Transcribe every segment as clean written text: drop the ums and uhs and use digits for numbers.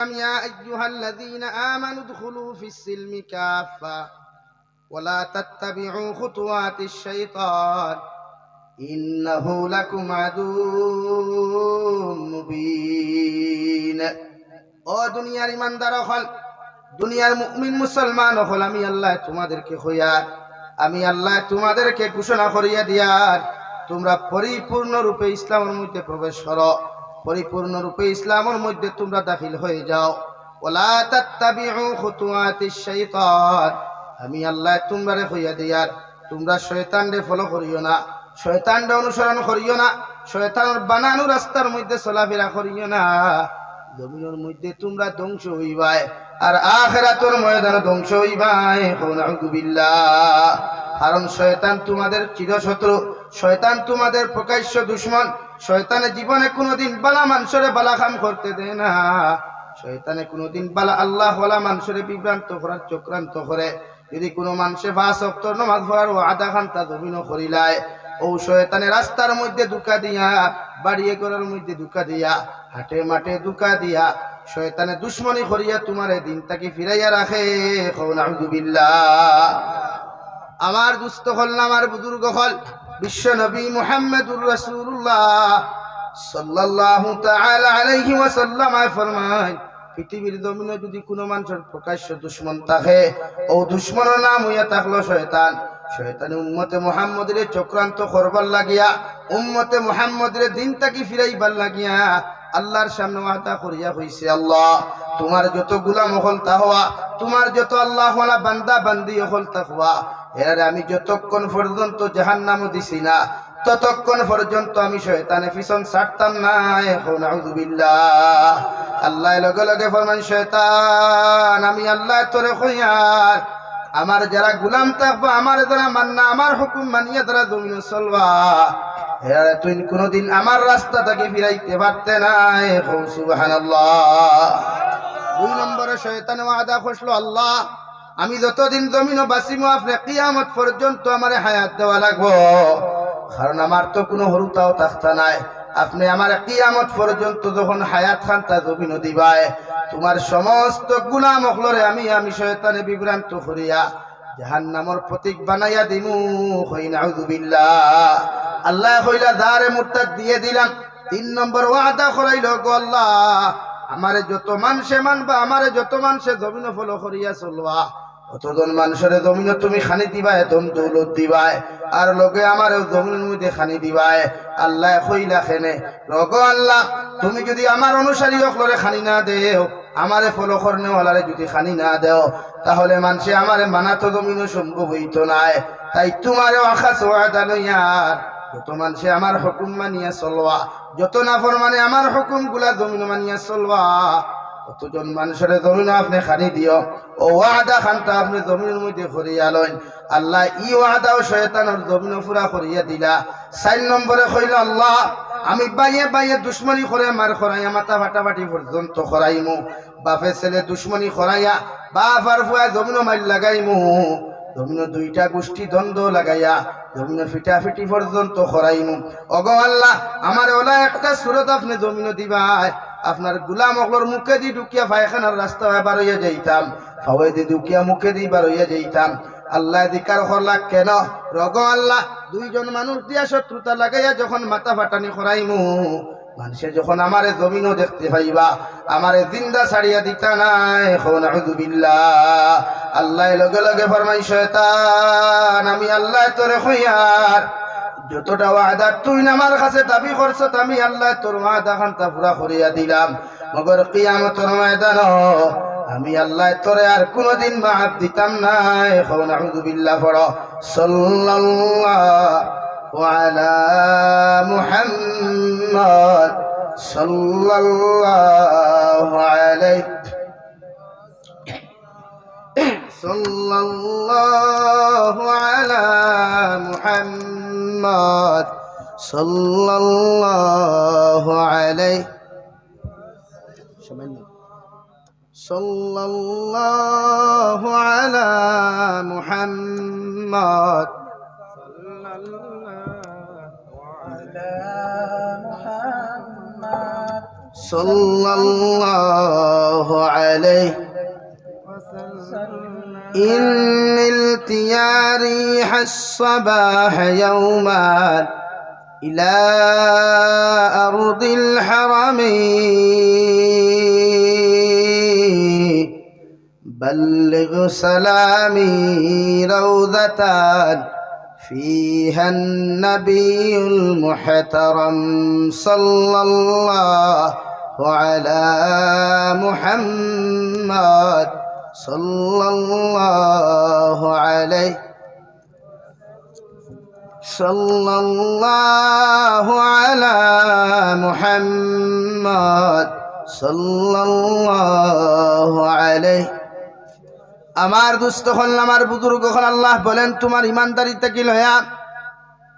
يا أيها الذين آمنوا ادخلوا في السلم كافة ولا تتبعوا خطوات الشيطان إنه لكم عدو مبين ও দুনিয়ার ইমানদার হল দুনিয়ার মুমিন মুসলমান হল আমি আল্লাহ তোমাদেরকে হইয়ার আমি আল্লাহ তোমাদেরকে ঘোষণা করিয়া দিয়ার তোমরা পরিপূর্ণ রূপে ইসলামের মধ্যে প্রবেশ করো পরিপূর্ণ রূপে ইসলামের মধ্যে তোমরা দাখিল হয়ে যাও ওয়ালা তাত্তাবিউ খুতুওয়াতিশ শাইতান আমি আল্লাহ তোমরা হইয়া দিয়ার তোমরা শয়তানকে ফলো করিও না শয়তানকে অনুসরণ করিও না শয়তানের বানানো রাস্তার মধ্যে চলাফেরা করিও না জমিনের মধ্যে তোমরা ধ্বংস হইবাই আর আখিরাতের ময়দানে ধ্বংস হইবাই নাউযু বিল্লাহ কারণ শয়তান তোমাদের চিরশত্রু শয়তান তোমাদের প্রকাশ্য দুশমন শয়তানের জীবনে কোনোদিন বালা মানুষের বালা কাম করতে দেয় না শয়তানে কোনোদিন বালা আল্লাহ ওয়ালা মানুষের বিভ্রান্ত করার চক্রান্ত করে যদি কোনো মানুষে 5 ওয়াক্ত নামাজ পড়ার ওয়াদা খান্তা জমিন করিলায় ও শয়তানের রাস্তার মধ্যে ধোঁকা দিয়া বাড়িয়ে করার মধ্যে ধোঁকা দিয়া হাটে মাঠে ধোঁকা দিয়া শয়তানে দুশমনী করিয়া তোমার দিনটাকে ফিরাইয়া রাখে নাউযু বিল্লাহ আমার দুস্থ হল আমার বুজুর্গ হল বিশ্ব নবী মুহাম্মদুর রাসূলুল্লাহ সাল্লাল্লাহু তাআলা আলাইহি ওয়াসাল্লাম ফরমায় পৃথিবীর জমিনে যদি কোনো মানুষের প্রকাশ্য দুশমন থাকে ও দুশমনের নাম হইয়া থাকলো শয়তান শয়তানে উম্মতে মুহাম্মদের চক্রান্ত করবার লাগিয়া উম্মতে মুহাম্মদের দিনটাকে ফিরাইবার লাগিয়া আল্লাহর সামনে ওয়াদা করিয়া হইছে আল্লাহ তোমার যত গোলাম হল তাহওয়া তোমার যত আল্লাহ ওয়ালা বান্দা বান্দি হল তাকওয়া এর আমি যতক্ষণ পর্যন্ত জাহান্নামে দিছি না ততক্ষণ পর্যন্ত আমি শয়তানের পিছন ছাড়তাম না নাউযু বিল্লাহ আল্লাহ লগে লগে ফরমান শয়তান আমি আল্লাহ তোরে কইয়ার আমার যারা গোলাম থাকবো আমার যারা মান্না আমার হুকুম মানিয়া যারা জমিন চলবা এরা তুই কোনদিন আমার রাস্তা থেকে ফিরাইতে পারতে না সুবহানাল্লাহ 2 নম্বরে শয়তান ওয়াদা করলো আল্লাহ আমি যতদিন জমিন বাঁচিমু আপনি কিয়ামত পর্যন্ত আমারে হায়াত দেওয়া লাগবো কারণ আমার তো কোনো হরুতাও থাকতা নাই আপনি আমার কিয়ামত পর্যন্ত যখন হায়াত খান্তা জমিন দিবাই তোমার সমস্ত গুলাম হলরে আমি শয়তানে বিভ্রান্ত করিয়া জাহান্নামের প্রতীক বানাইয়া দিমু হই নাউযু বিল্লাহ আল্লাহ কইলা দারে মুরতাদ দিয়ে দিলাম 3 নম্বর ওয়াদা করাইলো গো আল্লাহ আমারে যত মানুষে মানবা আমারে যত মানুষে জমিন ফলো করিয়া চলবা অতজন মানুষের জমিনে তুমি খানি দিবাই ধন দৌলত দিবাই আর লোকে আমার জমিনের মধ্যে খানি দিবাই আল্লাহ কইলা খেনে রগ আল্লাহ তুমি যদি আমার অনুসারী হকলরে খানি না দেও আমারে ফলো করনেওয়ালারে যদি খানি না দেও তাহলে মানুষে আমারে মানাতো জমিনও সম্ভব হইত নাই তাই তোমারও আখাস ওয়াদা লইয়ার যত মানুষে আমার হুকুম মানিয়া চলবা যত নাফরমানে আমার হুকুম গুলা জমিন মানিয়া চলবা কতজন মানুষের জমিন আপনি খানি দিও ও ওয়াদা খানটা আপনি জমিনের মধ্যে করিয়া লইন আল্লাহ ই ওয়াদাও শয়তানের জমিন পুরা করিয়া দিলা 4 নম্বরে কইল আল্লাহ আমি বাইয়ে বাইয়ে দুশ্মনী করে মার খরাইয়া মাথা ফাটাফাটি পর্যন্ত খরাইমু বাপে ছেলে দুশ্মনী খরাইয়া বাপ আর ফুয়া জমিন মাইল লাগাইমু জমিন 2টা গোষ্ঠী দ্বন্দ্ব লাগাইয়া জমিন ফিটাফিটি পর্যন্ত খরাইমু ওগো আল্লাহ আমার ওলা একটা সুরত আপনি জমিন দিবাই আপনার গোলাম অগলর মুখে দি ঢুকিয়া পায়খানার রাস্তা বার হইয়া যাইতাম ফাওয়াই দি ঢুকিয়া মুখে দি বার হইয়া যাইতাম আল্লাহ দিকার করলা কেন রগ আল্লাহ 2 জন মানুষ দিয়া শত্রুতা লাগাইয়া যখন মাথা ফাটানি করাইমু মানুষে যখন আমারে জমিনও দেখতে পাইবা আমারে জিন্দা ছাড়িয়া দিতা নাই নাউযু বিল্লাহ আল্লাহ লগে লগে ফরমাই শয়তান আমি আল্লাহ তোরে কইয়ার যতটা ওয়াদা তুই আমার কাছে দাবি করছ আমি আল্লাহ তোর ওয়াদা খানটা পুরা করিয়া দিলাম মগর কিয়ামতের ময়দানে আমি আল্লাহ তোরে আর কোনদিন মাফ দিতাম না নাউযু বিল্লাহ পড়ো সাল্লাল্লাহু আলা মুহাম্মদ সাল্লাল্লাহু আলাইহি সাল্লাল্লাহু আলা মুহাম্মদ সাল্লাল্লাহু আলাইহি সাল্লাল্লাহু আলা মুহাম্মদ সাল্লাল্লাহু আলা মুহাম্মদ সাল্লাল্লাহু আলাইহি إن التياري الصباح يوما إلى أرض الحرمين بلغ سلامي روضة فيها النبي المحترم صلى الله على محمد صلى الله عليه صلى الله على محمد صلى الله عليه আমার দুস্থ হল আমার বুজুর্গ হল আল্লাহ বলেন তোমার ইমানদারিতা কি লয়া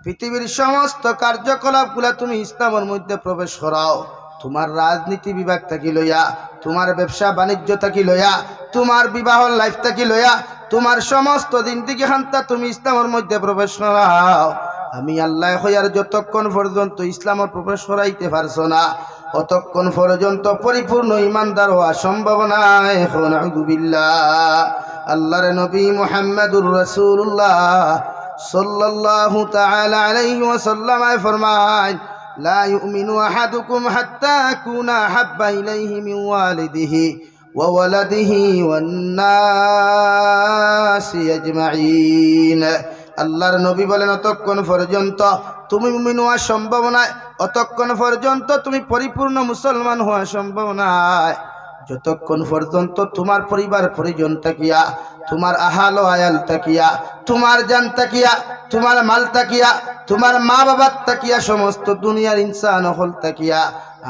পৃথিবীর সমস্ত কার্যকলাপগুলা তুমি ইসলামের মধ্যে প্রবেশ করাও তোমার রাজনীতি বিভাগ থাকি লইয়া তোমার ব্যবসা বাণিজ্য থাকি লইয়া তোমার বিবাহ লাইফ থাকি লইয়া তোমার সমস্ত জিন্দেগি খান্তা তুমি ইসলামের মধ্যে প্রবেশ করাও আমি আল্লাহ হইয়ার যতক্ষণ পর্যন্ত ইসলামের প্রবেশ করাইতে পারছো না অতক্ষণ পর্যন্ত পরিপূর্ণ ইমানদার হওয়া সম্ভব নয় নাউযুবিল্লাহ আল্লাহর নবী মুহাম্মদুর রাসূলুল্লাহ সাল্লাল্লাহু তাআলা আলাইহি ওয়াসাল্লাম ফরমান لا يؤمن أحدكم حتى أكون أحب إليه من والده وولده والناس أجمعين আল্লাহর নবী বলেন অতক্ষণ পর্যন্ত তুমি মুমিন হওয়া সম্ভব নয় অতক্ষণ পর্যন্ত তুমি পরিপূর্ণ মুসলমান হওয়া সম্ভব নয় যতক্ষণ পর্যন্ত তোমার পরিবার পরিজন তাকিয়া তোমার আহাল ও আয়াল তাকিয়া তোমার জান তাকিয়া তোমার মাল তাকিয়া তোমার মা বাবার তাকিয়া সমস্ত দুনিয়ার ইনসান হল তাকিয়া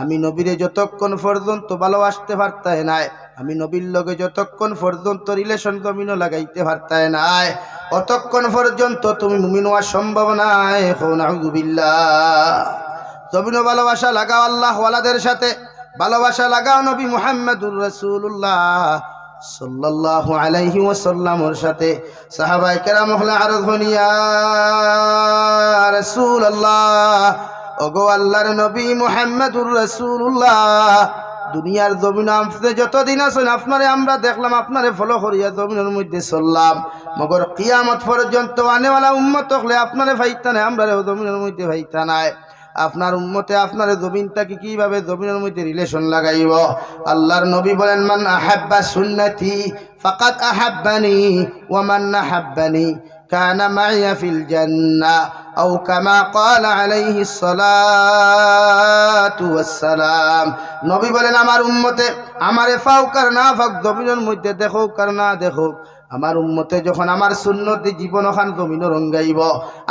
আমি নবীরে যতক্ষণ পর্যন্ত ভালোবাসতে পারতাই নাই আমি নবীর লগে যতক্ষণ পর্যন্ত রিলেশন জমিনও লাগাইতে পারতাই নাই অতক্ষণ পর্যন্ত তুমি মুমিন হওয়া সম্ভব নাই নাউযুবিল্লাহ জমিনও ভালোবাসা লাগাও আল্লাহ ওয়ালাদের সাথে ভালোবাসা লাগাও নবী মুহাম্মদুর রাসূলুল্লাহ সাল্লাল্লাহু আলাইহি ওয়াসাল্লামের সাথে সাহাবায়ে কেরাম হলে আরজ হনিয়া রাসূলুল্লাহ ওগো আল্লাহর নবী মুহাম্মদুর রাসূলুল্লাহ দুনিয়ার জমিনে আপনি যতদিন আছেন আপনারে আমরা দেখলাম আপনারে ফলো করিয়া জমিনের মধ্যে চললাম মগর কিয়ামত পর্যন্ত আনেওয়ালা উম্মত হলে আপনারে ভাইতা নাই আমরা জমিনের মধ্যে ভাইতা নাই আপনার উম্মতে আপনার জমিনটাকে কিভাবে জমিনের মধ্যে রিলেশন লাগাইব আল্লাহর নবী বলেন মান আহাব্বা সুন্নতি ফাকাদ আহাব্বানি ওয়া মান আহাব্বানি কানা মাইয়া ফিল জান্নাহ আও কামা ক্বালা আলাইহিস সালাতু ওয়াস সালাম নবী বলেন আমার উম্মতে আমারে ফাও কর না ফাক জমিনের মধ্যে দেখো কর না দেখো আমার উম্মতে যখন আমার সুন্নতি জীবন ওখান জমিন রঙ্গাইব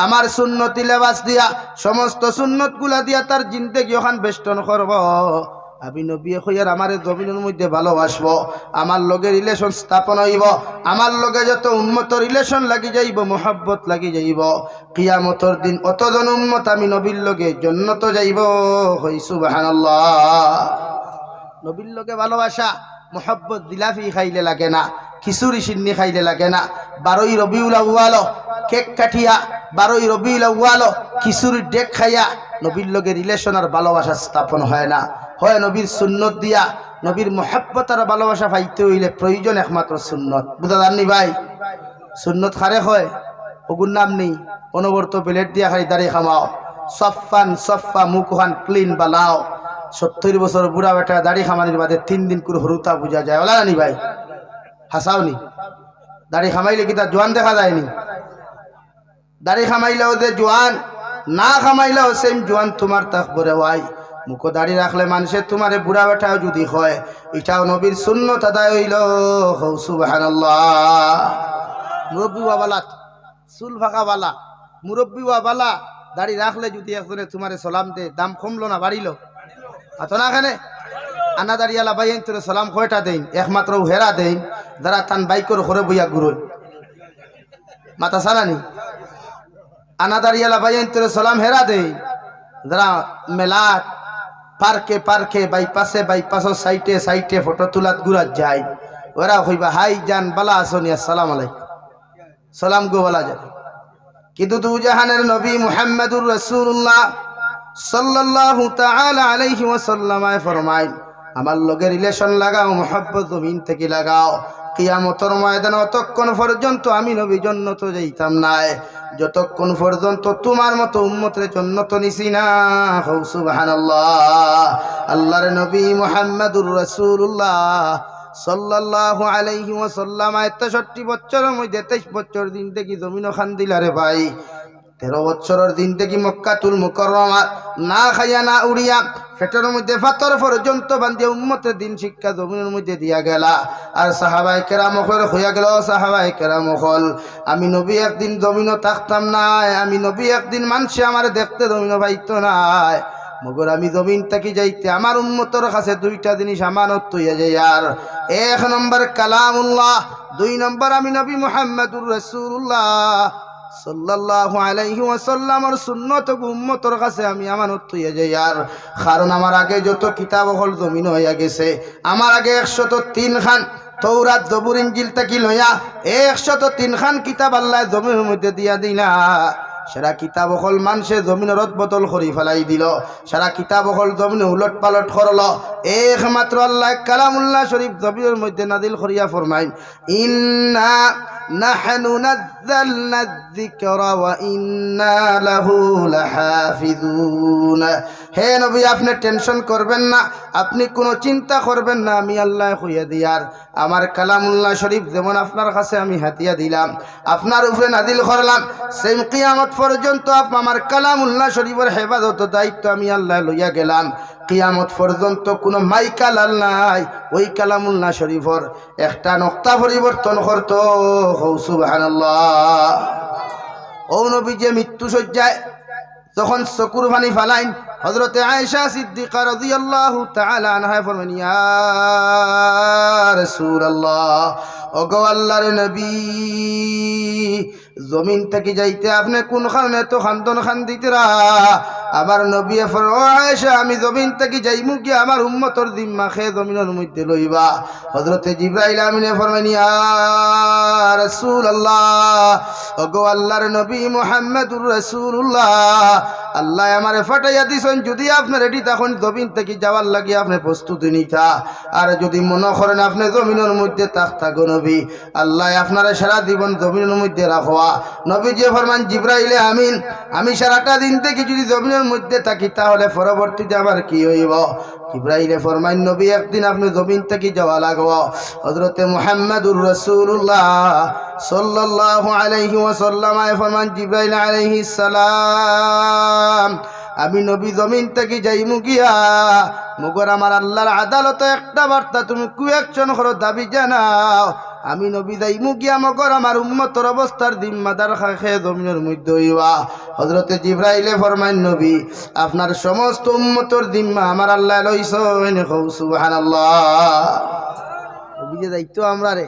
আমার সুন্নতি লেবাস দিয়া সমস্ত সুন্নতগুলা দিয়া তার জিন্দেগি ওখান বেষ্টন করব আমি নবী হইয়ার আমারে জমিনের মধ্যে ভালোবাসবো আমার লগে রিলেশন স্থাপন হইব আমার লগে যত উম্মত রিলেশন লাগি যাইব মোহাব্বত লাগি যাইব কিয়ামতের দিন অতজন উম্মত আমি নবীর লগে জান্নাত যাইব হই সুবহানাল্লাহ নবীর লগে ভালোবাসা মোহাব্বত দিলাফি খাইলে লাগে না খিচুড়ি সিন্নি খাইলে লাগে না 12ই রবিউল আউয়াল কেক কাটিয়া 12ই রবিউল আউয়াল খিচুড়ির ডেক খাইয়া নবীর লগে রিলেশন আর ভালোবাসা স্থাপন হয় না হয় নবীর সুন্নত দিয়া নবীর মোহাব্বত আর ভালোবাসা পাইতে হইলে প্রয়োজন একমাত্র সুন্নত বুঝা জাননি ভাই সুন্নত খারে হয় ওগুর নাম নেই অনবর্ত প্লেট দিয়া খাই দাঁড়িয়ে খামাও সফান সফা মুখহান ক্লিন বানাও 70 বছর বুড়া বেটা দাড়ি খামানির বাদে 3 দিন করে হরুতা বুঝা যায় ওলা জানি ভাই হাসাওনি দাড়ি খামাইলে কি তার জোয়ান দেখা যায়নি দাড়ি খামাইলেও যে জোয়ান না খামাইলেও সেম জোয়ান তোমার তাকবরে ওয়াই মুখ দাড়ি রাখলে মানুষে তোমারে বুড়া বেটাও যদি হয় এটাও নবীর সুন্নত আদায় হইল সুবহানাল্লাহ মুরব্বী ওয়াবালাত চুল ফাঁকা বালা মুরব্বী ওয়াবালা দাড়ি রাখলে যদি একজনে তোমারে সালাম দে দাম কমলো না বাড়িলো আতো না খানে আনা দাঁড়িয়ালা ভাই তোর সালাম কয়টা দেন একমাত্র হেরা দেন যারা তান বাইকর ঘরে বইয়া ঘুরোয় মাথা সালানি আনা দাঁড়িয়ালা ভাই তোর সালাম হেরা দেন যারা মেলাত পার্কে পার্কে বাইপাসের সাইটে সাইটে ফটো তুলাত ঘুরাত যায় ওরা কইবা হাই জান বালা আসনি আসসালাম আলাইকুম সালাম গো বলা যাবে কিন্তু দু জাহানের নবী মুহাম্মদুর রাসূলুল্লাহ সাল্লাল্লাহু তাআলা আলাইহি ওয়াসাল্লাম ফরমাইন, আমার লগে রিলেশন লাগাও, মোহাব্বত জমিন থেকে লাগাও। কিয়ামতের ময়দানে অতক্ষণ পর্যন্ত আমি নবী জান্নাতে যাইতাম না যতক্ষণ পর্যন্ত তোমার মতো উম্মতের জান্নাতে নিছি না। সুবহানাল্লাহ। আল্লাহর নবী মুহাম্মদুর রাসূলুল্লাহ সাল্লাল্লাহু আলাইহি ওয়াসাল্লাম 63 বছরের মধ্যে 23 বছর দিন থেকে জমিন খান দিলারে ভাই। 13 বছরের দিন থেকে মক্কাতুল মুকাররমা না খাইয়া না উড়িয়া পেটের মধ্যে পাথর পর্যন্ত বান্ধিয়া উম্মতের দিন শিক্ষা জমিনের মধ্যে দিয়া গেলা। আর সাহাবায়ে কেরাম হইয়া গেল, সাহাবায়ে কেরাম হল আমি নবী একদিন জমিনও থাকতাম না, আমি নবী একদিন মানুষে আমার দেখতে জমিনও পাইতো না, মগর আমি জমিন থেকে যাইতে আমার উম্মতের কাছে দুইটা জিনিস আমানত হইয়া যায়। আর 1 নম্বর কালামুল্লাহ, 2 নম্বর আমি নবী মুহাম্মদুর রাসূলুল্লাহ সাল্লাল্লাহু আলাইহি ওয়াসাল্লামের সুন্নত উম্মতের কাছে আমি আমানত হইয়া যাই। আর কারণ আমার আগে যত কিতাব হল জমিন হইয়া গেছে, আমার আগে 103 খান তৌরাত জবুর ইনজিল থেকে লইয়া 103 খান কিতাব আল্লাহ জমিনের মধ্যে দিয়া দিলা। সারা কিতাব হল মানুষে জমিনের রদ বদল করি ফেলাই দিল, সারা কিতাব হল জমিনে উলট পালট করল। একমাত্র আল্লাহ কালামুল্লাহ শরীফ জমিনের মধ্যে নাদিল করিয়া ফরমাইন, ইন্না নাহনু নাযালনা যিকরা ওয়া ইন্না লাহু লাহাফিজুন। হে নবী, আপনি টেনশন করবেন না, আপনি কোনো চিন্তা করবেন না, আমি আল্লাহ কইয়া দিয়ার আমার কালামুল্লাহ শরীফ যেমন আপনার কাছে আমি হাতিয়া দিলাম, আপনার উপরে নাদিল করলাম, সেম কিয়ামত পর্যন্ত আমার কালামুল্লাহ শরীফের হেফাজত দায়িত্ব আমি আল্লাহ লইয়া গেলাম। কিয়ামত পর্যন্ত কোনো মাইকালাল নাই ওই কালামুল্লাহ শরীফর একটা নক্তা পরিবর্তন করতো। সুবহানাল্লাহ। ও নবী যে মৃত্যু শয্যায় যখন চকুর পানি ফালাইন, হযরতে আয়েশা সিদ্দিকা রাদিয়াল্লাহু তাআলা আনহা ফরমান, ইয়া রাসূলুল্লাহ, ওগো আল্লাহর নবী, জমিন থেকে যাইতে আপনি কোন কারণে তো খান্দন খান্দিতরা? আমার নবী ফরমান, ও আয়েশা, আমি জমিন থেকে যাইমু কি আমার উম্মতর জিম্মা খে জমিনের মধ্যে লইবা। হযরতে জিবরাইল আমিনে ফরমান, ইয়া রাসূলুল্লাহ, ওগো আল্লাহর নবী মুহাম্মদুর রাসূলুল্লাহ, আল্লাহ আমারে ফাটাইয়া দিছেন, যদি আপনার এটি তখন জমিন থেকে যাওয়ার লাগে আপনি প্রস্তুতি নিতা, আর যদি মনে করেন আপনি জমিনের মধ্যে থাকতা গো নবী, আল্লাহ আপনারা সারা জীবন জমিনের মধ্যে রাখোয়া। নবী যে ফরমান, জিবরাইলে আমিন, আমি সারাটা দিন থেকে যদি জমিনের মধ্যে থাকি তাহলে পরবর্তীতে আমার কি হইব? জিবরাইলে ফরমান, নবী একদিন আপনি জমিন থেকে যাওয়া লাগবে। হযরতে মুহাম্মদুর রাসূলুল্লাহ সাল্লাল্লাহু আলাইহি ওয়াসাল্লাম ফরমান, জিবরাইল আলাইহিস সালাম, আমি নবী জমিন থেকে যাইমু গিয়া, মগর আমার আল্লাহর আদালতে একটা বার্তা তুমি কুয়েকশন করো দাবি জানাও, আমি নবী যাইমু গিয়া, মগর আমার উম্মতের অবস্থার জিম্মাদার খাখে জমিনের মধ্যে হইবা। হযরতে জিবরাইলে ফরমান, নবী আপনার সমস্ত উম্মতের জিম্মা আমার আল্লাহ লইছেন। সুবহানাল্লাহ। নবী যে দায়িত্ব আমরা রে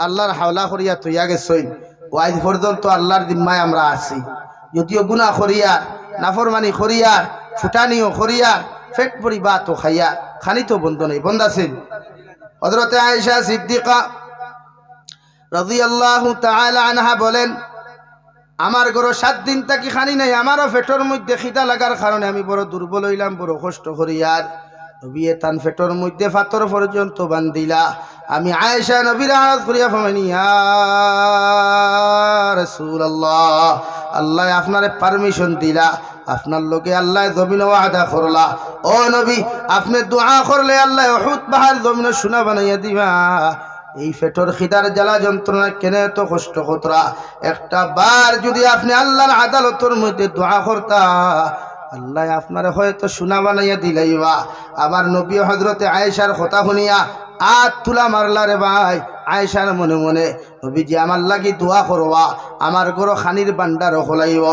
আল্লাহর হাওলা করিয়া তৈয়া গেছইন, ওয়াইজ পর্যন্ত আল্লাহর জিম্মায় আমরা আছি। যদিও গুনাহ করিয়া, নাফরমানি করিয়া, ফুটানিও করিয়া, পেট ভরি ভাতও খাইয়া, খানি তো বন্ধ নেই, বন্ধ আছেন। হযরতে আয়েশা সিদ্দিকা রাদিয়াল্লাহু তাআলা আনহা বলেন, আমার ঘরে 7 দিন থাকি খানি নাই, আমারও পেটের মধ্যে খিদা লাগার কারণে আমি বড় দুর্বল হইলাম, বড় কষ্ট করিয়ার। নবী তান পেটের মধ্যে পাথর পর্যন্ত বান্ধিলা। আমি আয়েশা নবীর আওয়াজ করিয়া ফরমাইনি, ইয়া রাসূলুল্লাহ, আল্লাহ আপনারে পারমিশন দিলা, আপনার লোকে আল্লাহ জমিন ওয়াদা করলা, ও নবী আপনি দোয়া করলে আল্লাহ উহুদ পাহাড় জমিন সোনা বানাইয়া দিবা। এই পেটের খিদার জ্বালা যন্ত্রণা কেন এত কষ্ট করতা? একটা বার যদি আপনি আল্লাহর আদালতের মধ্যে দোয়া করতা, আল্লাহ আপনারে হয়তো সোনা বানাইয়া দিলাইবা। আমার নবী হযরতে আয়েশার কথা শুনিয়া আত তুলা মারলা রে ভাই। আয়েশার মনে মনে, নবীজি আমার লাগি দোয়া করবা, আমার ঘর খানির বান্ডার খোলাইব।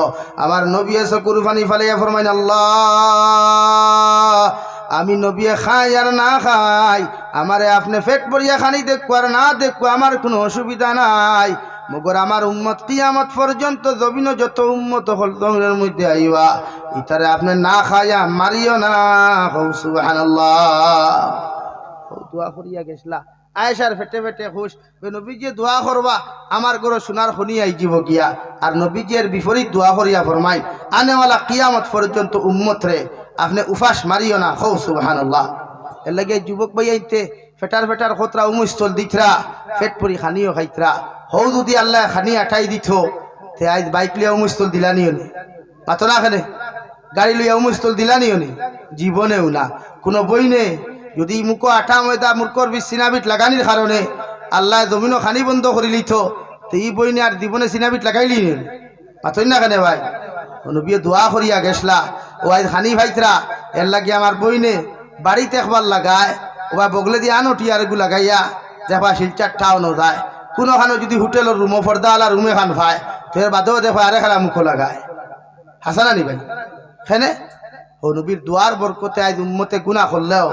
আমার নবী চকুর পানি ফালাইয়া ফরমাইন, আল্লাহ, আমি নবী খাই আর না খাই, আমারে আপনি পেট ভরিয়া খানি দেখো আর না দেখো আমার কোনো অসুবিধা নাই, মগর আমার উম্মত কিয়ামত পর্যন্ত জমিন যত উম্মত হল জমিনের মধ্যে আইবা, ইতারে আপনি না খাইয়া মারিও না। সুবহানাল্লাহ। দোয়া করিয়া গেছলা, আয়েশার ফেটে ফেটে খুশ নবীজি দোয়া করবা আমার ঘরে সোনার খনি আই যাব গিয়া আর নবীজির বিপরীত দোয়া করিয়া ফরমাই আনেওয়ালা কিয়ামত পর্যন্ত উম্মত রে আপনি উফাস মারিও না হৌ সুবহানাল্লাহ। এর লাগে যুবক ভাই আইতে ফেটার ফেটার খতরা উমস্থল দিতরা ফেট পরি খানিও খাইতরা হৌ যদি আল্লাহ খানি আটাই দিত তে আজ বাইক লিয়া উমস্থল দিলানিও নি মাতো না খানে গাড়ি লইয়া উমস্থল দিলানিও নি জীবনেও না কোনো বই নেই। যদি মুখো আঠা ময়দা মুরকর বিষ সিনাবিট লাগানির কারণে আল্লাহ জমিনও খানি বন্ধ করে লিত তো এই বইনে আর জীবনে সিনাবিট লাগাইলি মাতই না কেন ভাই নবীয়ে দোয়া করিয়া গেছলা ও আজ খানি ভাইতরা এর লাগে আমার বইনে বাড়িতে একবার লাগায় ও বগলে দিয়ে আনো টিয়ারগু লাগাইয়া দেখবা শিলচার ঠাও ন যায় কোনোখানো যদি হোটেলের রুমও পর্দা আলা রুমে খান ভাই তো এর বাদেও দেখো আরে খেলা মুখো লাগায় হাসানা নি ভাই হেনে ও নবীর দোয়ার বরকতে আজ উম্মতে গুনাহ করলেও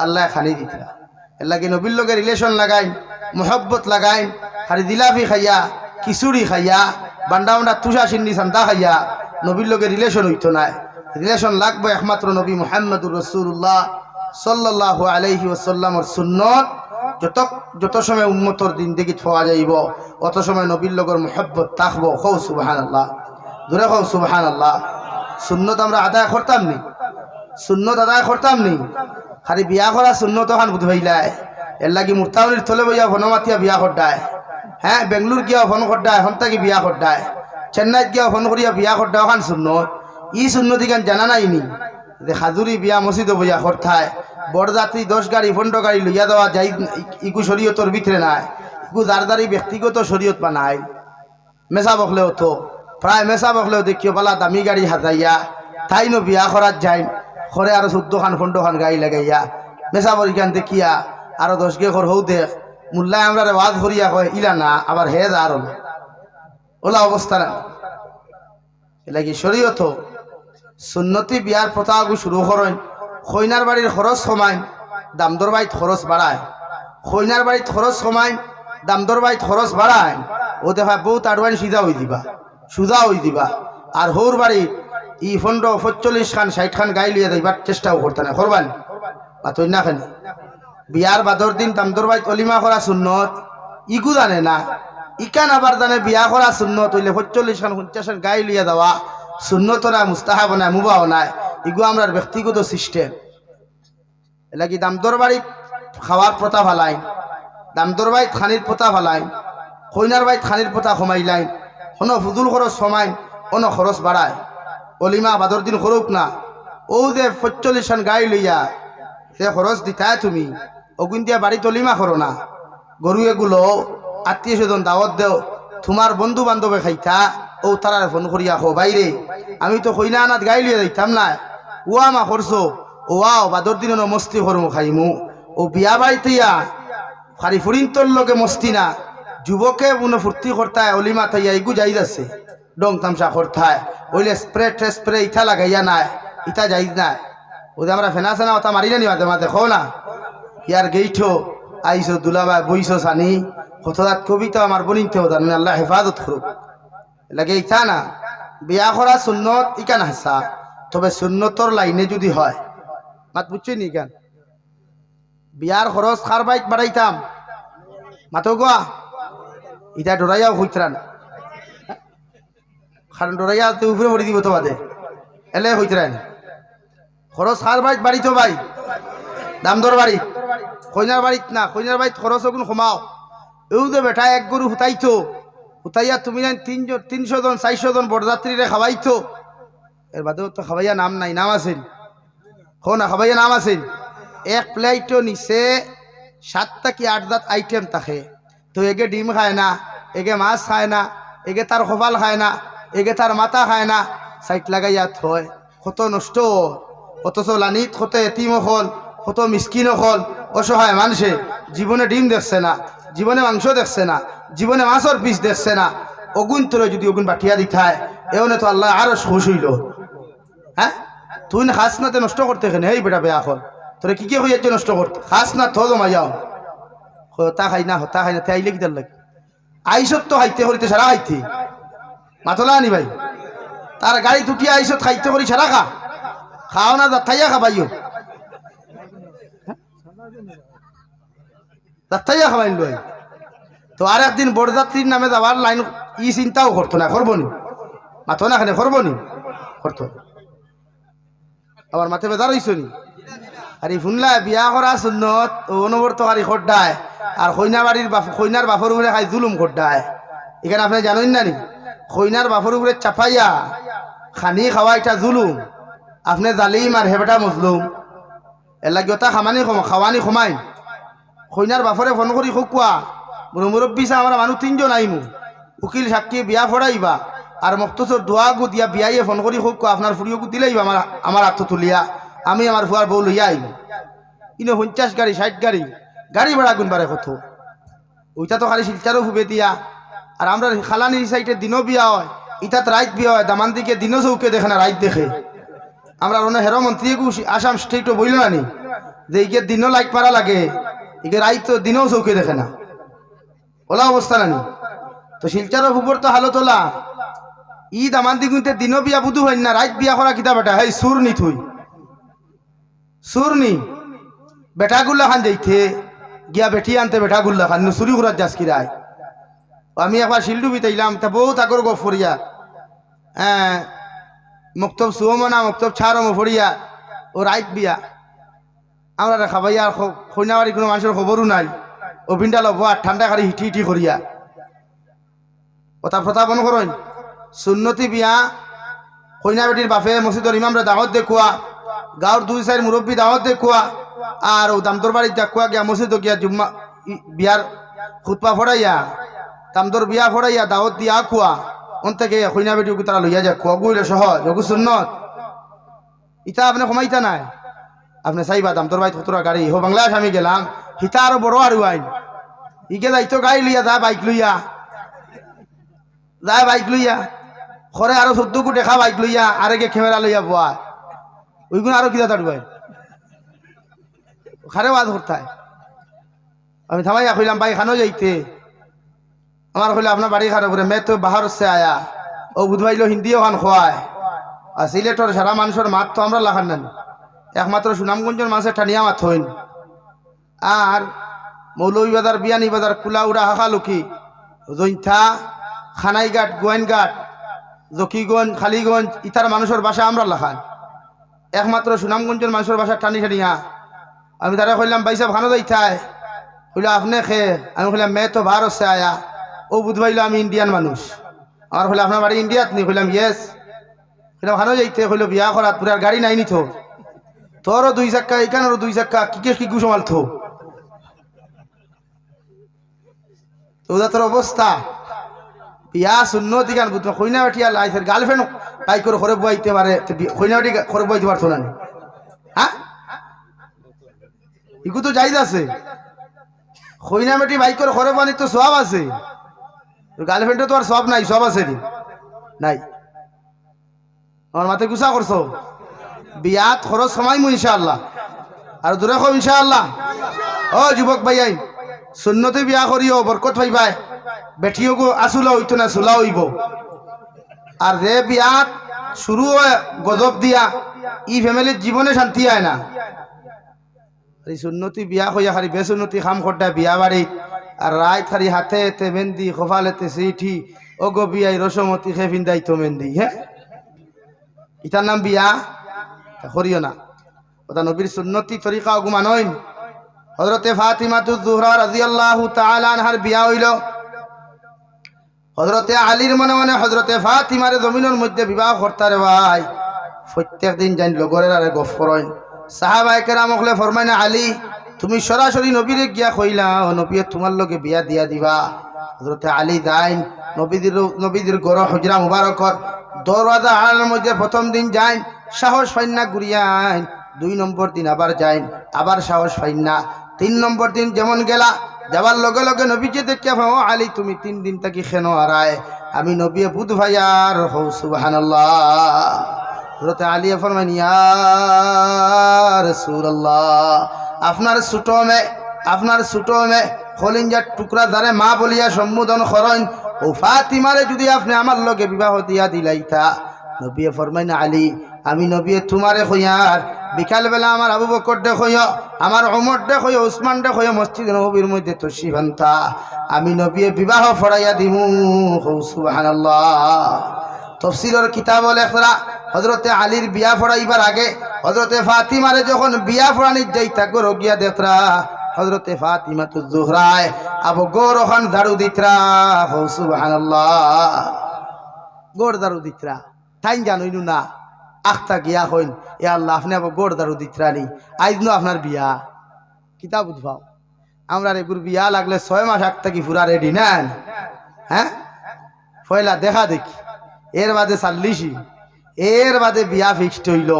আল্লাহ খানি দিতে এর লাগে নবীর লগে রিলেশন লাগাই মোহব্বত লাগাই খালি জিলাপি খাইয়া খিচুড়ি খাইয়া বান্ডা বান্ডা তুষা সিন্নি সান্দা খাইয়া নবীর লগে রিলেশন হইতো নাই। রিলেশন লাগবে একমাত্র নবী মুহাম্মদুর রাসূলুল্লাহ সাল্লাল্লাহু আলাইহি ওয়াসাল্লামের সুন্নত যত সময় উম্মতর জিন্দেগি পাওয়া যাইব অত সময় নবীর লগের মোহব্বত থাকবো হৌ সুবহানাল্লাহ দূরে হৌ সুবহানাল্লাহ। সুন্নত আমরা আদায় করতাম নি সুন্নত আদায় করতাম নি খালি বিয়া করা সুন্নত খান বুধ হইলায় এর লাগি মুরতাউলির তলে বইয়া বনমাতিয়া বিয়া করডায় হ্যাঁ বেঙ্গলুর গিয়া ফোন করডায় এখন তাকে বিয়া করডায় চেন্নাইত গিয়া ফোন করিয়া বিয়া করডায় ওখান সুন্নত ই সুন্নত ইখান জানা নাইনি যে হাজুরি বিয়া মসজিদ বইয়া করতায় বরযাত্রী 10 গাড়ি 15 গাড়ি লইয়া দেওয়া যাই ইকু শরীয়তর ভিতরে নাই ইকু দারদারি ব্যক্তিগত শরীয়ত বানায় মেসা বকলেও তো প্রায় মেসা বকলেও দেখিও পালা দামি গাড়ি হাজাইয়া তাই নো বিয়া করার যায় ঘরে আরো 14 খান 15 খান গাড়ি লাগাইয়া মেসা বরিখান দেখিয়া আরো 10 গে ঘর হৌ দেখ মুল্লায় আমরা ওয়াজ করিয়া কয় ইলা না আবার হে আর ওলা অবস্থা না এলাকি শরীয়ত সুন্নতি বিয়ার প্রথাগু শুরু করেন খৈনার বাড়ির খরচ কমায় দামদর বাইত খরচ বাড়ায় খৈনার বাড়িত খরচ কমায় দামদর বাইত খরচ বাড়ায় ও দেখা বহুত আডওয়ান সুজা হই দিবা আর হৌর বাড়িত ই 15-45 খান 60 খান গাই লিয়ে যাইবার চেষ্টাও করতে না করবান মাতই না খানি বিয়ার বাদর দিন দামদর বাইত অলিমা করা সুন্নত ইগু জানে না ইকান আবার জানে বিয়া করা সুন্নত হইলে 45 খান 50 খান গাই লিয়ে দেওয়া সুন্নত না মুস্তাহাব না মুবাহ নাই ইগু আমরার ব্যক্তিগত সিস্টেম এলাকি দামদর বাড়িত খাওয়ার প্রথা ফালাই দামদর বাইত খানির প্রথা ফালাই কইনার বাইত খানির প্রথা কমাইলাই কোনো ফুজুল খরচ কমাই কোনো খরচ বাড়ায় অলিমা বাদর দিন করুক না ও যে 45 খান গাই লইয়া সে খরচ দিতায় তুমি অগুন দিয়া বাড়িতে অলিমা করো না গরু এগুলো আত্মীয় স্বজন দাওয়াত দেও তোমার বন্ধু বান্ধবে খাইতা ও তারা ফোন করিয়া খো বাইরে আমি তো কইনা আনাত গাই লিয়ে যাইতাম না ও আমা করছো ও আও বাদর দিন মস্তি করমু খাইমু ও বিয়া বাড়িতে খারি ফুরিন্তর লগে মস্তি না যুবকে মনে ফুর্তি করতায় অলিমা তাইয়া এগু যাই যাচ্ছে ডং তামসা করতায় ওইলে স্প্রে ইটা লাগাইয়া নাই ইটা যাই নাই ওদের আমরা ফেনা সেনা ওটা মারি জানি মাঝে মাঝে খো না ইয়ার গেইঠো আইসো দুলাবা বইসো সানি হঠাৎ কবিতা আমার বনিতেও জানি আল্লাহ হেফাজত করুক লাগে ইটা না বিয়া করা সুন্নত ইকান হাসা তবে সুন্নতর লাইনে যদি হয় মাত বুঝছি নি কেন বিয়ার খরচ খার বাইক বাড়াইতাম মাতো গোয়া ইটা ডরাইয়াও হইতরা না কারণ ডরাইয়া তো উপরে পড়ে দিব তো বাদে এলে হইতরা না খরচ খার বাইক বাড়িতো ভাই দামদর বাড়ি কইনার বাড়িত না কইনার বাড়িত খরচ গুণ কমাও এও যে বেটা এক গরু হুতাইতো হুতাইয়া তুমি না 300 জন 400 জন বরযাত্রীরে খাওয়াইতো এর বাদেও তো খাওয়াইয়া নাম নাই নাম আছেন হো না খাওয়াইয়া নাম আছেন এক প্লেটও নিচে 7টা কি 8 জাত আইটেম থাকে তো এগে ডিম খায় না এগে মাছ খায় না এগে তার কপাল খায় না এগে তার মাথা খায় না সাইট লাগাইয়া থয় কত নষ্ট অথচ লানিত কত এতিম হল কত মিসকিন হল অসহায় মানুষে জীবনে ডিম দেখছে না জীবনে মাংস দেখছে না জীবনে মাছের পিস দেখছে না অগুন তোরে যদি অগুন বাটিয়া দিথায় এওনে তো আল্লাহ আরো খুশ হইল হ্যাঁ তুই না খাস নাতে নষ্ট করতে এখানে এই বেটা বেয়া হল তোরে কি হইয়াছে নষ্ট করতে খাস না থ জমা যাও হতা খাই না তাই আইলে কি তার লাগে আইসত তো খাইতে করিতে সারা খাইতে মাতলা আনি ভাই তার গাড়ি দুটি আইসত খাইতে করি সারা খাও না যাইয়া খাবাইও তাইয়া খাওয়াইন লই তো আর একদিন বরযাত্রীর নামে যাওয়ার লাইন ই চিন্তাও করতো না, করবো নি মাথো না খানে করবো নি করতো আবার মাথে বেজার হইছ নি। আর এই শুনলা বিয়া করা সুন্নত অনবর্তকারী খড্ডায় আর কইনার বাপর উপরে খাই জুলুম খড্ডায়। এখানে আপনি জানেন না নি কইনার বাপর উপরে চাপাইয়া খানি খাওয়া এটা জুলুম, আপনি জালিম আর হেবেটা মজলুম। এর লাগে ওটা খাওয়ানি কমাই কইনার বাপরে ফোন করি খুকুয়া মুরব্বী চা আমার মানুষ 3 জন আইমু উকিল সাক্ষী বিয়া ফড়াইবা আর মক্তসর দোয়া গু দিয়া বিয়াইয়ে ফোন করি খুকুয়া আপনার ফুড়িও দিলেইবা আমার হাত তুলিয়া আমি আমার ফুয়ার বউ লইয়া আইমু। ইনো 50 গাড়ি 60 গাড়ি ভাড়া গুণ বারে কত ওইটা তো খালি শিলচারও ফুবে দিয়া। আর আমরা খালানির সাইডে দিনও বিয়া হয়, ইটাত রাইত বিয়া হয়, দামান দিকে দিনও চৌকে দেখে না রাইত দেখে। আমরা অন্য হেরো মন্ত্রী আসাম স্টেটও বইল না নি যে ইকে দিনও লাইট মারা লাগে, ইকে রাইত দিনও চৌকে দেখে না, ওলা অবস্থা নানি। তো শিলচারও ফুবর তো হালত ওলা ই দামান দিগুনতে দিনও বিয়া বুধু হয় না, রাইত বিয়া করা কিতা বেটা হেই সুর নি থুই সুর নি বেটাগুল্লা খান যাইতে গিয়া বেটি আনতে বেটাগুল্লা খান চুরি করার যাসকিরায়। আমি একবার শিলডুবি তাইলাম তা বহুত আগর গপ ফরিয়া মক্তব সুমনা মক্তব ছাড়ম ফরিয়া ও রাইত বিয়া আমরা খাবাই আর কইনাবাড়ি কোনো মানুষের খবরও নাই। ও ভিন্ডা লব আর ঠান্ডা খালি হিটি হিটি করিয়া কথা প্রথা বন করেন সুন্নতি বিয়া কইনা বেটির বাপে মসজিদর ইমামরা দাওয়াত দেখুয়া, গাঁর 2-4 মুরব্বী দাওয়াত দেখুয়া, আর ও দামদর বাড়ির দেখুয়া গিয়া মসজিদ গিয়া জুম্মা বিয়ার খুতপা ফড়াইয়া দামদর বিয়া ফড়াইয়া দাওয়াত দিয়া খুয়া অন থেকে কইনা বেটিকে তারা লইয়া যা খুয়া গুইলে সহজ ওগু সুন্নত। ইটা আপনি কমাইতা নাই আপনি চাইবা দামদর বাড়িত 17 গাড়ি হো বাংলাদেশ আমি গেলাম হিতা আরো বড় আর আইন ইকে যাইতো গাড়ি লইয়া যা বাইক লইয়া ঘরে আরো 14 কোটি দেখা বাইক লইয়া আরেকে ক্যামেরা লইয়া বয়া ওইগুলো আরো কিনা তাড়বাই খারে বাদ করতায়। আমি থামাইয়া কইলাম ভাই খানো যাইতে আমার কইলে আপনার বাড়ি খারাপ করে মে তো বাহার সে আয়া ও বুধবাইলো হিন্দিও খান খোয়ায়। আর সিলেটর সারা মানুষের মাত তো আমরা লাখান নানি, একমাত্র সুনামগঞ্জের মানুষের টানিয়া মাত হইন। আর মৌলভীবাজার বিয়ানীবাজার কুলাউড়া হাকালুকি জৈন্থা খানাইঘাট গোয়াইনঘাট জকিগঞ্জ খালিগঞ্জ ইতার মানুষের বাসা আমরা লাখান, একমাত্র সুনামগঞ্জের মানুষের বাসা টানি টানিয়া। আমি তারা কইলাম ভাই সাহেব খানো যাইতায় কইলো আপনি খে আমি কইলাম মে তো ভারত সে আয়া ও বুধবাইলো আমি ইন্ডিয়ান মানুষ। আমার কইলে আপনার বাড়ি ইন্ডিয়াত নি কইলাম ইয়েস। কইলাম খানো যাইতে কইলো বিয়া করাত পুরার গাড়ি নাই নি তোরও 2 চাক্কা এখানেরও 2 চাক্কা কি কুসমাল থো তোদের তোর অবস্থা বিয়া সুন্নতি গান বুঝতো কইনা বেটিয়া লাইসের গার্লফ্রেন্ড তাই করে ঘরে বইতে পারে কইনা বেটি ঘরে বইতে পারতো না হ্যাঁ ইগু তো যাইজ আছে কইনা বেটি বাইক করে ঘরে বানি তো সব আছে, গার্লফ্রেন্ডে তো আর সব নাই, সব আছে নি নাই। আমার মাথায় গুছা করছো বিয়াত খরচ সময়মু ইনশাআল্লাহ আর দূরে কম ইনশাআল্লাহ। ও যুবক ভাই আই সুন্নতে বিয়া করিও বরকত পাইবাই, বেটিও গো আসুলা হইতো না সুলা হইব। আর রে বিয়াত শুরু হয় গজব দিয়া ই ফ্যামিলির জীবনে শান্তি হয় না। এই সুন্নতি বিয়া কইয়া খালি বেসুন্নতি খাম খড্ডা বিয়া বাড়ি আর রায় খালি হাতে এতে মেহেন্দি খোফালেতে সেইঠি ও গো বিয়াই রসমতি খে ফিন্দাইতো মেহেন্দি। হ্যাঁ ইটার নাম বিয়া করিও না। ওটা নবীর সুন্নতি তরিকা অগুমানইন। হযরতে ফাতিমাতুজ জোহরা রাদিয়াল্লাহু তাআলা আনহার বিয়া হইল হযরতে আলীর মনে মনে হযরতে ফাতিমার জমিনের মধ্যে বিবাহ করতারে ভাই প্রত্যেক দিন জান লগরের আরে গফ করেন। সাহাবায়ে কেরাম হলে ফরমায় না আলী তুমি সরাসরি নবীরে গিয়া কইলা ও নবী তোমার লগে বিয়া দিয়া দিবা। হযরতে আলী যাইন নবীদের ঘর হুজরা মুবারকর দরওয়াজা আলার মধ্যে প্রথম দিন যাইন সাহস ফাইন্না ঘুরিয়াইন, 2 নম্বর দিন আবার যাইন আবার সাহস ফাইন্না, 3 নম্বর দিন যেমন গেলা যাবার লগে লগে নবীকে দেখিয়া ও আলী তুমি 3 দিন থাকি কেন হারায় আমি নবী বুধ ভাইয়ার হো সুবহানাল্লাহ। হযরতে আলী ফরমান ইয়া রাসূলুল্লাহ আপনার ছোট মে খলিঞ্জার টুকরা দ্বারে মা বলিয়া সম্বোধন করেন ও ফাতিমারে যদি আপনি আমার লগে বিবাহ দিয়া দিলাইতা। নবী ফরমাইন আলী আমি নবী তোমারে কইয়ার বিকাল বেলা আমার আবু বকর দেখইও, আমার ওমর দেখইও, উসমান দেখইও মসজিদ নববীর মধ্যে তশরিফ আনতা, আমি নবীয়ে বিবাহ ফড়াইয়া দিমু। সুবহানাল্লাহ। তফসিরের কিতাব লেখরা হযরতে আলীর বিয়া ফড়াইবার আগে হযরতে ফাতিমারে যখন বিয়া ফড়ানির যাইতা গরো গিয়া দেখরা হযরতে ফাতিমাতুজ জোহরায় আবু গোর ওখান ঝাড়ু দিতরা। সুবহানাল্লাহ। গোর ঝাড়ু দিতরা তাই জানুইনু না আখতা গিয়া হইন এ আল্লাহ আপনি আবার গোর দারু দিতরানি আইজ নো আপনার বিয়া কিতাব উদ্ভাও আমরা এগুর বিয়া লাগলে 6 মাস আগ থেকে পুরা রেডি নেন। হ্যাঁ পয়লা দেখা দেখি এর বাদে চাল্লিশি এর বাদে বিয়া ফিক্সড হইল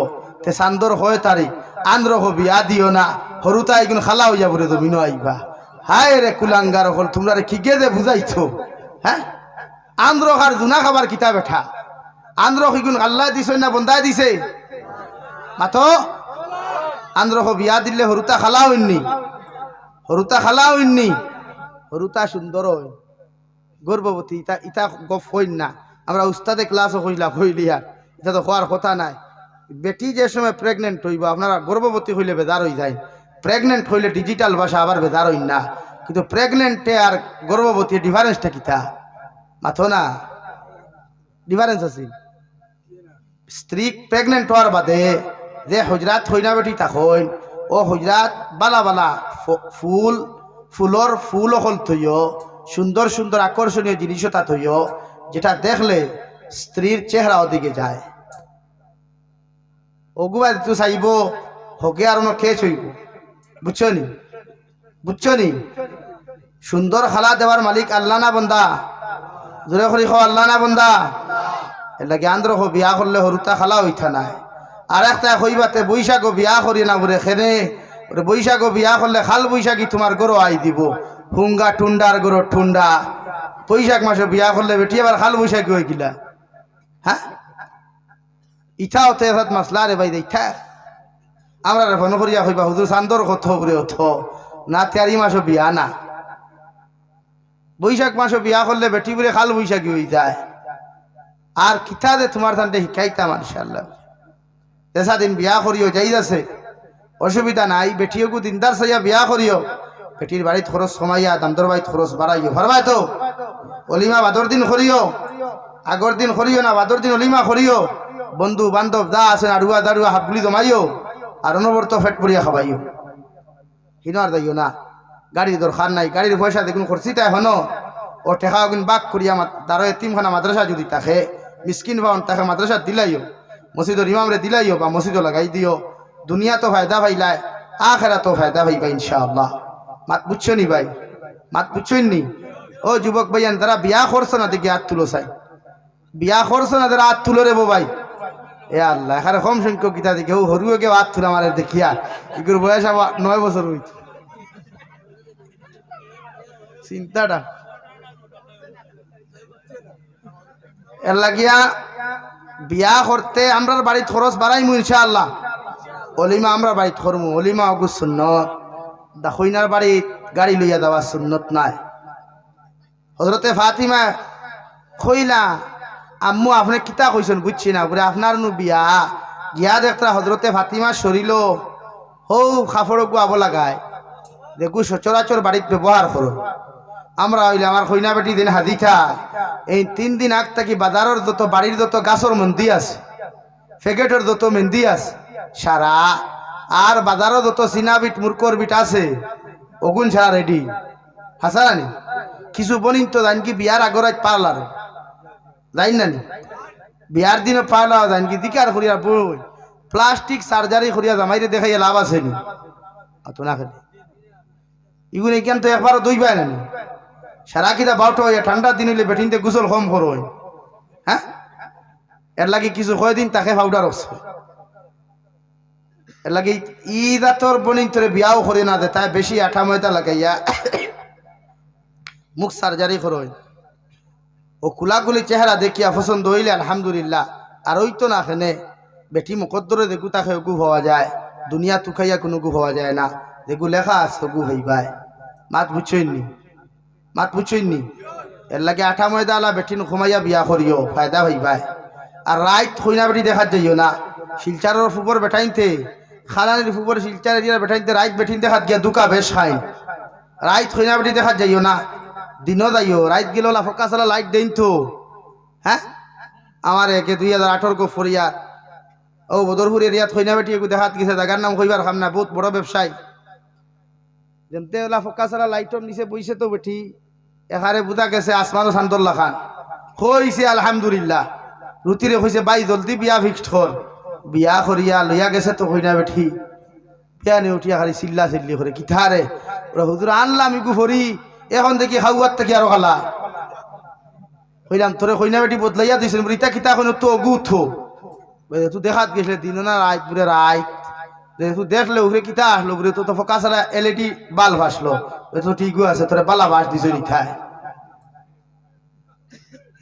তে চান্দর হয় তারিখ আন্দ্রহ বিয়া দিও না হরুতা এগুন খালা হইয়া বলে জমিন আইবা। হায় রে কুলাঙ্গার হল তোমরা রে খিগে যে বুঝাইছো। হ্যাঁ আন্দ্রহ আর জুনা খাবার কিতাব এঠা আন্দ্র হইগুন আল্লাহ দিছে না বন্দায় দিছে মাতো আন্দ্র বিয়া দিলে হরুতা খালা হইনি, হরুতা খালা হইনি, হরুতা সুন্দর হয় গর্ভবতী ইটা ইটা গপ হইন না। আমরা উস্তাদে ক্লাসও হইলা হইলিয়া এটা তো হওয়ার কথা নাই। বেটি যে সময় প্রেগনেন্ট হইব আপনারা গর্ভবতী হইলে বেজার হয়ে যায়, প্রেগনেন্ট হইলে ডিজিটাল ভাষা আবার বেজার হইন না। কিন্তু প্রেগনেন্টে আর গর্ভবতী ডিফারেন্সটা কিতা মাথো না ডিফারেন্স আছে। স্ত্রী প্রেগনেন্ট হওয়ার বাদে যে হজরাত হইনা বেটি তখন ও হজরাত বালা বালা ফুল ফুলর ফুল হল থইও সুন্দর সুন্দর আকর্ষণীয় জিনিসও তা থইও যেটা দেখলে স্ত্রীর চেহারা ওদিকে যায়। ওগুবা তো চাইব হকে আর খেয়ে ছইব বুঝছো নি, বুঝছো নি। সুন্দর খালা দেওয়ার মালিক আল্লাহ না বন্দা? জোরে করি খাও আল্লাহ না বন্দা? এটা জ্ঞান রহ বিয়া করলে হরুতা খালা হইতা নাই। আর একটা কইবাতে বৈশাখও বিয়া করি না বলে খেনে বৈশাখও বিয়া করলে খাল বৈশাখী তোমার গরো আই দিব হুঙ্গা টুন্ডার গরো ঠুন্ডা। বৈশাখ মাসে বিয়া করলে বেটি আবার খাল বৈশাখী হয়ে গিলা। হ্যাঁ ইথা হতে মাসলা রে ভাই দেখা আমরা ফোন করিয়া কইবা হুজুর চান্দর কত করে অথ না 4 মাসও বিয়া না। বৈশাখ মাসও বিয়া করলে বেটি বলে খাল বৈশাখী হয়ে যায়। আর কিতা দে তোমার থানতে শিখাইতাম ইনশাআল্লাহ। দেশা দিন বিয়া করিও যাই আছে অসুবিধা নাই, বেটিও দিনদার সাইয়া বিয়া করিও, বেটির বাড়িতে খরচ কমাইয়া দামদর বাড়িতে খরচ বাড়াইও পারবাই তো। অলিমা বাদর দিন করিও, আগর দিন করিও না বাদর দিন অলিমা করিও, বন্ধু বান্ধব যা আছে আড়ুয়া দাড়ুয়া হাবগুলি জমাইও আর অনবরত ফেট পড়িয়া খাবাইও। হিনার যাইও না, গাড়ির দরকার নাই, গাড়ির পয়সা দেখুন খরচিটা হনো ও টেকা গুণ বাক করিয়া দাঁড়ো এতিমখানা মাদ্রাসা যদি তাকে মিসকিন বাউন তাকে মাদ্রাসা দিলাইও, মসজিদর ইমামরে দিলাইও বা মসজিদও লাগাই দিও। দুনিয়া তো ফায়দা পাইলাই আখেরা তো ফায়দা পাইবা ইনশাআল্লাহ। মাত বুঝছো নি ভাই, মাত বুঝছই নি? ও যুবক ভাইয়ান যারা বিয়া করছো না দেখি হাত তুলো চাই, বিয়া করছো না যারা হাত তুলো রে ভাই। এ আল্লাহ এখানে কম সংখ্যক গীতা দেখে ও হরুয়ে কেউ হাত তুলে আমার দেখিয়া এগুলো বয়স 9 বছর হইত চিন্তাটা এর লাগিয়া বিয়া করতে আমরা বাড়িতে খরচ বাড়াইমু ইনশাআল্লাহ। অলিমা আমরা বাড়িতে করমু, অলিমা অগু সুন্নত, দাখইনার বাড়িত গাড়ি লইয়া যাওয়া সুন্নত নাই। হযরতে ফাতিমা কইলা আম্মু আপনি কিতা কইছেন বুঝছি না বলে আপনার নু বিয়া গিয়া দেখতা হযরতে ফাতিমা শরীল হৌ কাপড় গু আব লাগায় দেখু সচরাচর বাড়িতে ব্যবহার করো। আমরা হইলে আমার কইনা বেটি দিন হাজিথা এই 3 দিন আগ থাকি বাজারের যত বাড়ির যত গাছর মন্দি আছে প্যাকেটের যত মেহেন্দি আছে সারা আর বাজারও যত চিনা বিট মুরকর বিট আছে ওগুন ছাড়া রেডি হাসানি। কিছু বনিন তো জান কি বিয়ার আগর পার্লার যাইন না বিয়ার দিনও পার্লার জান কি দিকার করিয়া বই প্লাস্টিক সার্জারি করিয়া জামাইরে দেখাইয়া লাভ আছে নি অত না খেলে ইগুন এখান তো একবারও দইবাই না সারা কিনা 12টা হইয়া ঠান্ডার দিন হইলে বেটিনতে গোসল কম করো। হ্যাঁ এর লাগে কিছু কয়দিন তাকে পাউডার আছে এর লাগে ইদাতর বনিন তোরে বিয়াও করে না দে তাই বেশি আঠা ময়দা লাগাইয়া মুখ সার্জারি করো। ও কুলাকুলি চেহারা দেখিয়া পছন্দ হইলে আলহামদুলিল্লাহ। আর ওই তো না খেনে বেটি মুকদ্দরে দেখু তাকে গু হওয়া যায়, দুনিয়া তুখাইয়া কোনো গু হওয়া যায় না, দেখু লেখা আছে গু হইবাই। মাত বুঝছই নি, মাত বুঝছই নি? এর লাগে আঠা ময়দা আলা বেটি ঘুমাইয়া বিয়া করিও ফায়দা হইবাই। আর রাইত হইনা বেটি দেখা যাইও না, শিলচারের ফুপর বেটাইনতে খালানির ফুবর শিলচারে দিয়া বেঠাইতে রাইত বেঠিন দেখাত গিয়া দুকা বেশ খাই রাইত খইনা বেটি দেখাত যাইও না দিনও যাইও রাইত গেল ফকা চালা লাইট দেন তো হ্যাঁ আমার একে 2018 গো ফরিয়াদ ও বদরপুর এরিয়াত খইনা বেটি এগু দেখাত গেছে জায়গার নাম কইবার খাম না বহুত বড় ব্যবসায়ী যেমতে ওলা ফকা চালা লাইটর নিচে বইছে তো বেটি এখারে বুঝা গেছে আসমানো সান্দুল্লাহ খান কইছে আলহামদুলিল্লাহ রুতিরে কইছে বাই জলদি বিয়া ফিক্সড কর বিয়া করিয়া লইয়া গেছে তো কইনা বেঠি বিয়া নে উঠিয়া খালি চিল্লা চিল্লি করে কিথারে ওরা হুজুর আনলাম ইগু ফরি এখন দেখি খাওয়ার থেকে আরো খালা কইলাম তোরে কইনা বেটি বদলাইয়া দিছেন বলিতা কিতা কোন তো গুথো তুই দেখাত গেছিলে দিন না রাত পুরে রাত তুই দেখলে উঠে কিতা আসলো বলে তো ফোকাস এলইডি বাল্ব আসলো তো ঠিকই আছে তোরে বালা বাস দিছ নিথায়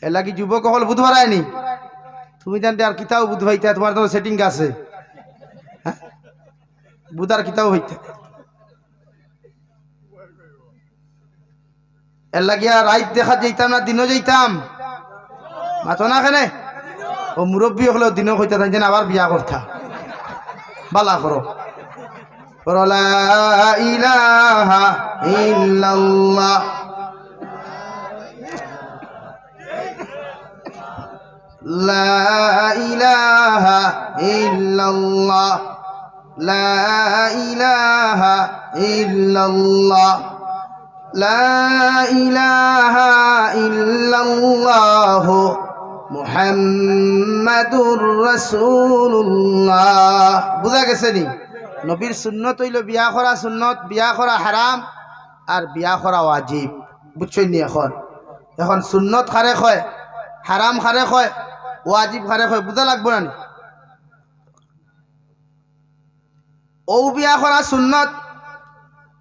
এলা কি যুবক হল বুধ ভাড়ায়নি তুমি জানতে আর কিতাও বুধ ভাইতে তোমার তো সেটিং আছে হ্যাঁ বুধার কিতাও হইতে এর লাগিয়া রাইত দেখা যাইতাম না দিনও যাইতাম মাতো না কেনে ও মুরব্বী হলেও দিনও হইতে থাকছে না আবার বিয়া করতা বালা করো লা ইলাহা ইল্লাল্লাহ লা ইলাহা ইল্লাল্লাহ লা ইলাহা ইল্লাল্লাহ লা ইলাহা ইল্লাল্লাহ মুহাম্মাদুর রাসূলুল্লাহ বুঝা গেছে নি নবীর সুন্নত হইল বিয়া করা সুন্নত বিয়া করা হারাম আর বিয়া করা ওয়াজিব বুঝছেন নি এখন সুন্নত খারে কয় হারাম খারে কয় ওয়াজিব খারে কয় বুঝা লাগবো না ও বিয়া করা সুন্নত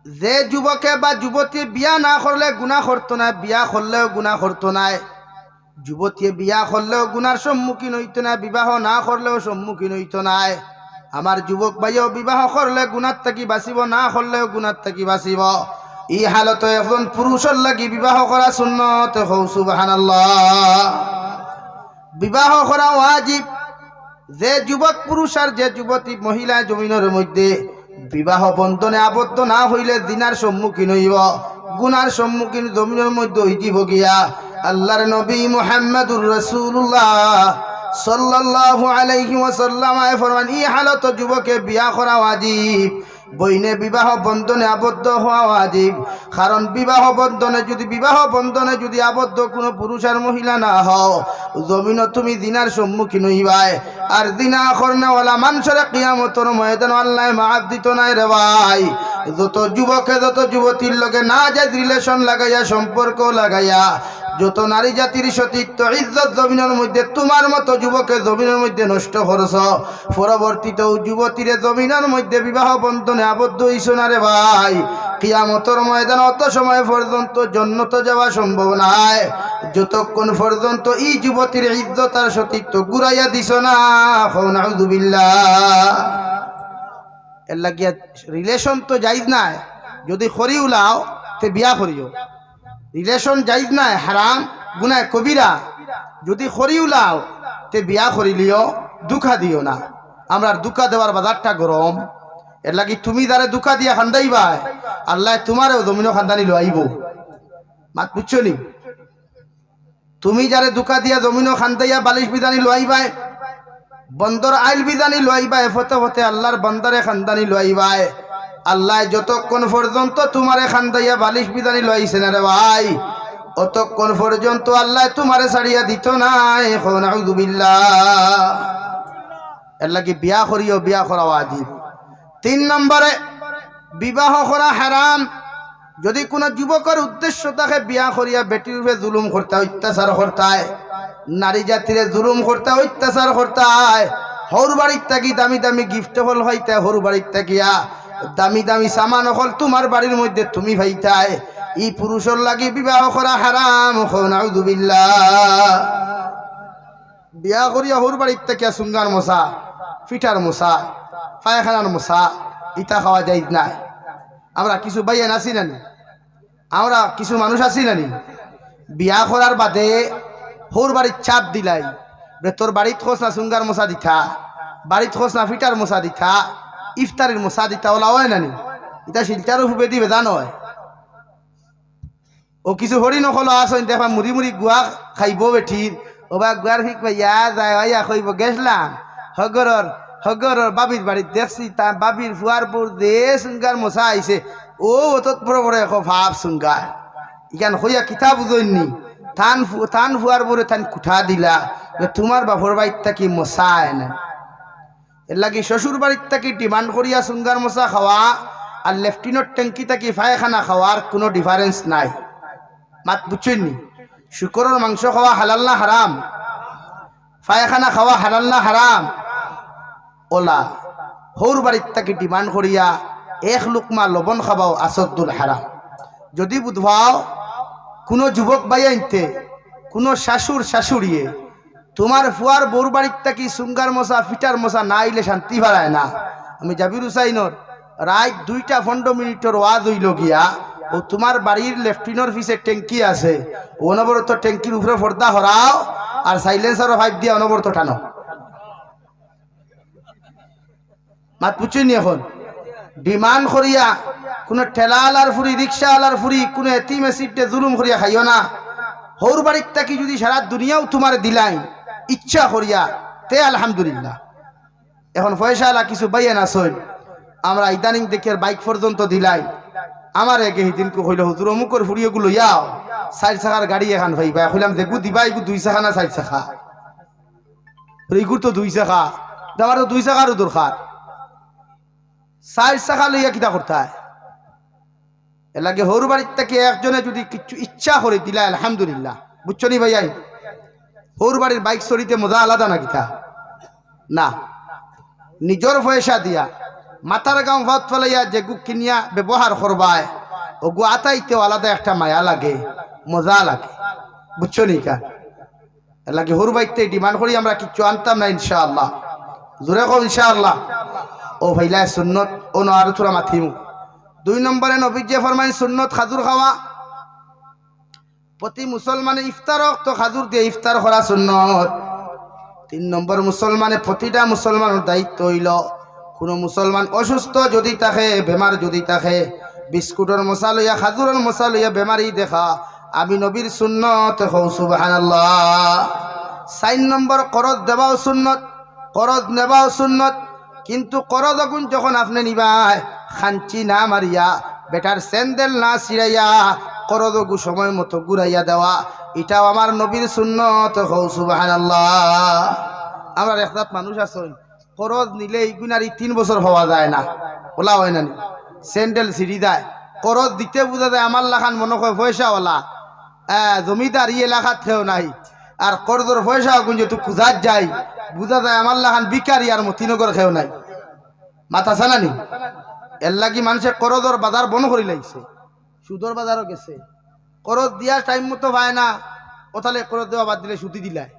যে যুবকে বা যুবতী বিয়া না করলে গুনাহ করতো না বিয়া করলেও গুনাহ করতো না যুবতী বিয়া করলেও গুনার সম্মুখীন হইতো না বিবাহ না করলেও সম্মুখীন হইতো না আমার যুবক ভাইও বিবাহ করলে গুনার থাকি বাঁচিব না করলেও গুনার থাকি বাঁচিব এই হালতে এখন পুরুষের লাগি বিবাহ করা সুন্নত হও সুবহানাল্লাহ বিবাহ করা ওয়াজিব যে যুবক পুরুষ আর যে যুবতী মহিলা জমিনের মধ্যে বিবাহ বন্ধনে আবদ্ধ না হইলে জিনার সম্মুখীন হইব গুনার সম্মুখীন জমিনের মধ্যে হইব গিয়া আল্লাহর নবী মুহাম্মদুর রাসূলুল্লাহ সাল্লাল্লাহু আলাইহি ওয়াসাল্লাম ফরমান এই হালত যুবকে বিয়া করা ওয়াজিব বইনে বিবাহ বন্ধনে আবদ্ধ হওয়া ওয়াজিব কারণ বিবাহ বন্ধনে যদি আবদ্ধ কোনো পুরুষ আর মহিলা না হও জমিন তুমি দিনার সম্মুখীন হইবাই আর দিনা করনেওয়ালা মানুষের কিয়ামতের ময়দান আল্লাহ মাফ দিত নাই রে ভাই যত যুবকে যত যুবতীর লগে না যায় রিলেশন লাগাইয়া সম্পর্ক লাগাইয়া যত নারী জাতির সতীত্ব ইজ্জত জমিনের মধ্যে তোমার মতো যুবকে জমিনের মধ্যে নষ্ট করছ পরবর্তীতেও যুবতীরে জমিনের মধ্যে বিবাহ বন্ধনে আবদ্ধ হইছ না রে ভাই কিয়ামতের ময়দান অত সময় পর্যন্ত জান্নাতে যাওয়া সম্ভব নাই যতক্ষণ পর্যন্ত এই যুবতীর ইজ্জত আর সতীত্ব গুরাইয়া দিছ না নাউযুবিল্লাহ এর লাগিয়া রিলেশন তো জায়েজ নাই যদি করি উলাও তে বিয়া করিও রিলেশন জায়েজ নাই হারাম গুনাহ কবিরা যদি করি উলাও তে বিয়া করিলিও দুঃখা দিও না আমরা দুঃখা দেওয়ার বাজারটা গরম এর লাগি তুমি যারে দুঃখা দিয়া খান্দাইবা আল্লাহ তোমারও জমিনও খান্দানি লইব মাত বুঝছো নি তুমি যারে দুঃখা দিয়া জমিনও খান্দাইয়া বালিশ বিদানি লইবা বন্দর আইল বিদানি লইবা ফতে ফতে আল্লাহর বন্দরে খান্দানি লইবা আল্লাহ যতক্ষণ পর্যন্ত তোমারে খান্দাইয়া বালিশ বিদানি লইছে না রে ভাই অতক্ষণ পর্যন্ত আল্লাহ তোমারে ছাড়িয়া দিত না নাউযুবিল্লাহ এর লাগি বিয়া করিও বিয়া করা ওয়াজিব 3 নম্বরে বিবাহ করা হারাম যদি কোনো যুবকের উদ্দেশ্য থাকে বিয়া করিয়া বেটির উপরে জুলুম করতে অত্যাচার করতায় নারী জাতিরে জুলুম করতে অত্যাচার করতায় হর বাড়ির থাকি দামি দামি গিফট হল হইতে হর বাড়ির থাকিয়া দামি দামি সামান হল তোমার বাড়ির মধ্যে তুমি ভাইতায় এই পুরুষের লাগি বিবাহ করা হারাম নাউযুবিল্লাহ বিয়া করিয়া হর বাড়ির থাকিয়া সুঙ্গার মশা পিঠার মশা পায়খানার মশা ইটা খাওয়া যায় না আমরা কিছু বাইয়ান আছি নানি আমরা কিছু মানুষ আছি নানি বিয়া করার বাদে হোর বাড়ির চাপ দিলাই তোর বাড়িত খোঁজ না সুঙ্গার মশা দিথা বাড়িত খোঁজ না ফিটার মশা দিথা ইফতারের মশা দিতা ওলা হয় নানি এটা শিলচারও হুবে দিবে জানো হয় ও কিছু হরি নকল আসেন দেখা মুড়ি মুড়ি গুয়া খাইব বেঠির ও বা গুয়ার ফিক ইয়া যায় ইয়া কইব গেছলাম হগরর বাবির বাড়ি দেখছি তা বাবির ফুয়ার পর দে সুঙ্গার মশা আইছে ও অত বড় বড় এক ভাব সুঙ্গার ইখান হইয়া কিতাব বুঝইনি থান ফুয়ার পরে থান কুঠা দিলা তোমার বাপর বাড়ির থাকি মশা আয় না এর লাগি শ্বশুর বাড়ির থাকি ডিমান্ড করিয়া সুঙ্গার মশা খাওয়া আর লেফটিনোর ট্যাঙ্কি থাকি পায়খানা খাওয়ার কোনো ডিফারেন্স নাই মাত বুঝছেননি শুকরের মাংস খাওয়া হালাল না হারাম পায়খানা খাওয়া হালাল না হারাম ওলা হৌর বাড়ির থাকি ডিমান্ড করিয়া এক লুকমা লবণ খাবাও আসদ্দুল হারাম যদি বুধবাও কোনো যুবক ভাই আনতে কোনো শাশুড়িয়ে তোমার ফুয়ার বউর বাড়ির থাকি সুঙ্গার মশা ফিটার মশা না আইলে শান্তি বাড়ায় না আমি জাবির হুসাইনর রাত 2:15 ওয়াজ হইল গিয়া ও তোমার বাড়ির লেফটিনোর পিছে ট্যাঙ্কি আছে অনবরত ট্যাঙ্কির উপরে পর্দা হরাও আর সাইলেন্সারও পাইপ দিয়ে অনবরত টানো মাত পুছিনি এখন ডিমান্ড করিয়া কোনো ঠেলা আলার ফুরি রিক্সা আলার ফুরি কোনো এতিম এসিডে জুলুম করিয়া খাইও না হৌর বাড়ির থাকি যদি সারা দুনিয়াও তোমার দিলাই ইচ্ছা করিয়া তে আলহামদুলিল্লাহ এখন পয়সা আলা কিছু বাইয়া না সই আমরা ইদানিং দেখে বাইক পর্যন্ত দিলাই আমার একে দিনকে হইল হুজুর অমুকর ফুরিয়েগুলো ইয়াও 4 চাকার গাড়ি এখান ভাইবা হইলাম দেখু দিবা এগু 2 চাকা না 4 চাকা এগুর তো 2 চাকা আমার তো 2 চাকারও দরকার 4 চাকা লইয়া কিতা করতে হয় এর লাগে হৌর বাড়ির থেকে একজনে যদি কিছু ইচ্ছা করে দিলা আলহামদুলিল্লাহ বুঝছো নি ভাইয়াই হৌর বাড়ির বাইক চড়িতে মজা আলাদা না কিতা না নিজের পয়সা দিয়া মাথার গাঁও ভাত ফেলাইয়া যে গু কিনিয়া ব্যবহার করবায় ও গু আতাইতেও আলাদা একটা মায়া লাগে মজা লাগে বুঝছো নি কা এর লাগে হৌর বাইকতে ডিমান্ড করি আমরা কিচ্ছু আনতাম না ইনশাআল্লাহ জোরে কও ইনশাআল্লাহ ও ভাইলা সুন্নত ও আরো থোড়া মাথিমু 2 নম্বরে নবী যে ফরমাইন সুন্নত খাজুর খাওয়া প্রতি মুসলমানে ইফতার তো খাজুর দিয়ে ইফতার করা সুন্নত 3 নম্বর মুসলমানে প্রতিটা মুসলমানের দায়িত্ব হইল কোনো মুসলমান অসুস্থ যদি থাকে বেমার যদি থাকে বিস্কুটের মশা লইয়া খাজুরের মশা লইয়া বেমারি দেখা আমি নবীর সুন্নত হও সুবহানাল্লাহ 4 নম্বর করজ দেওয়াও সুন্নত করজ নেবাও সুন্নত কিন্তু করজ যখন আপনি নিবাই খাঞ্চি না মারিয়া বেটার স্যান্ডেল না ছিড়াইয়া করদগু সময় মতো ঘুরাইয়া দেওয়া এটাও আমার নবীর সুন্নত হও সুবহানাল্লাহ আমার একজাত মানুষ আছে করজ নিলে এইগুনার 3 বছর হওয়া যায় না ওলা হয় না স্যান্ডেল ছিড়ি দেয় করজ দিতে বোঝা যায় আমার লাখান মনে হয় পয়সাওয়ালা জমিদার এলাকাত থেও নাই আর করজর পয়সা গুঞ্জ তো কুজাত যায় বোঝা যায় আমার লাখান বিকারি আর মতিনগর খেও নাই মাথা চালানি এর লাগি মানুষের করজর বাজার বন্ধ করে লাগছে সুদর বাজারও গেছে করজ দিয়া টাইম মতো পায় না ও তাহলে করজ দেওয়া বাদ দিলে সুদি দিলাই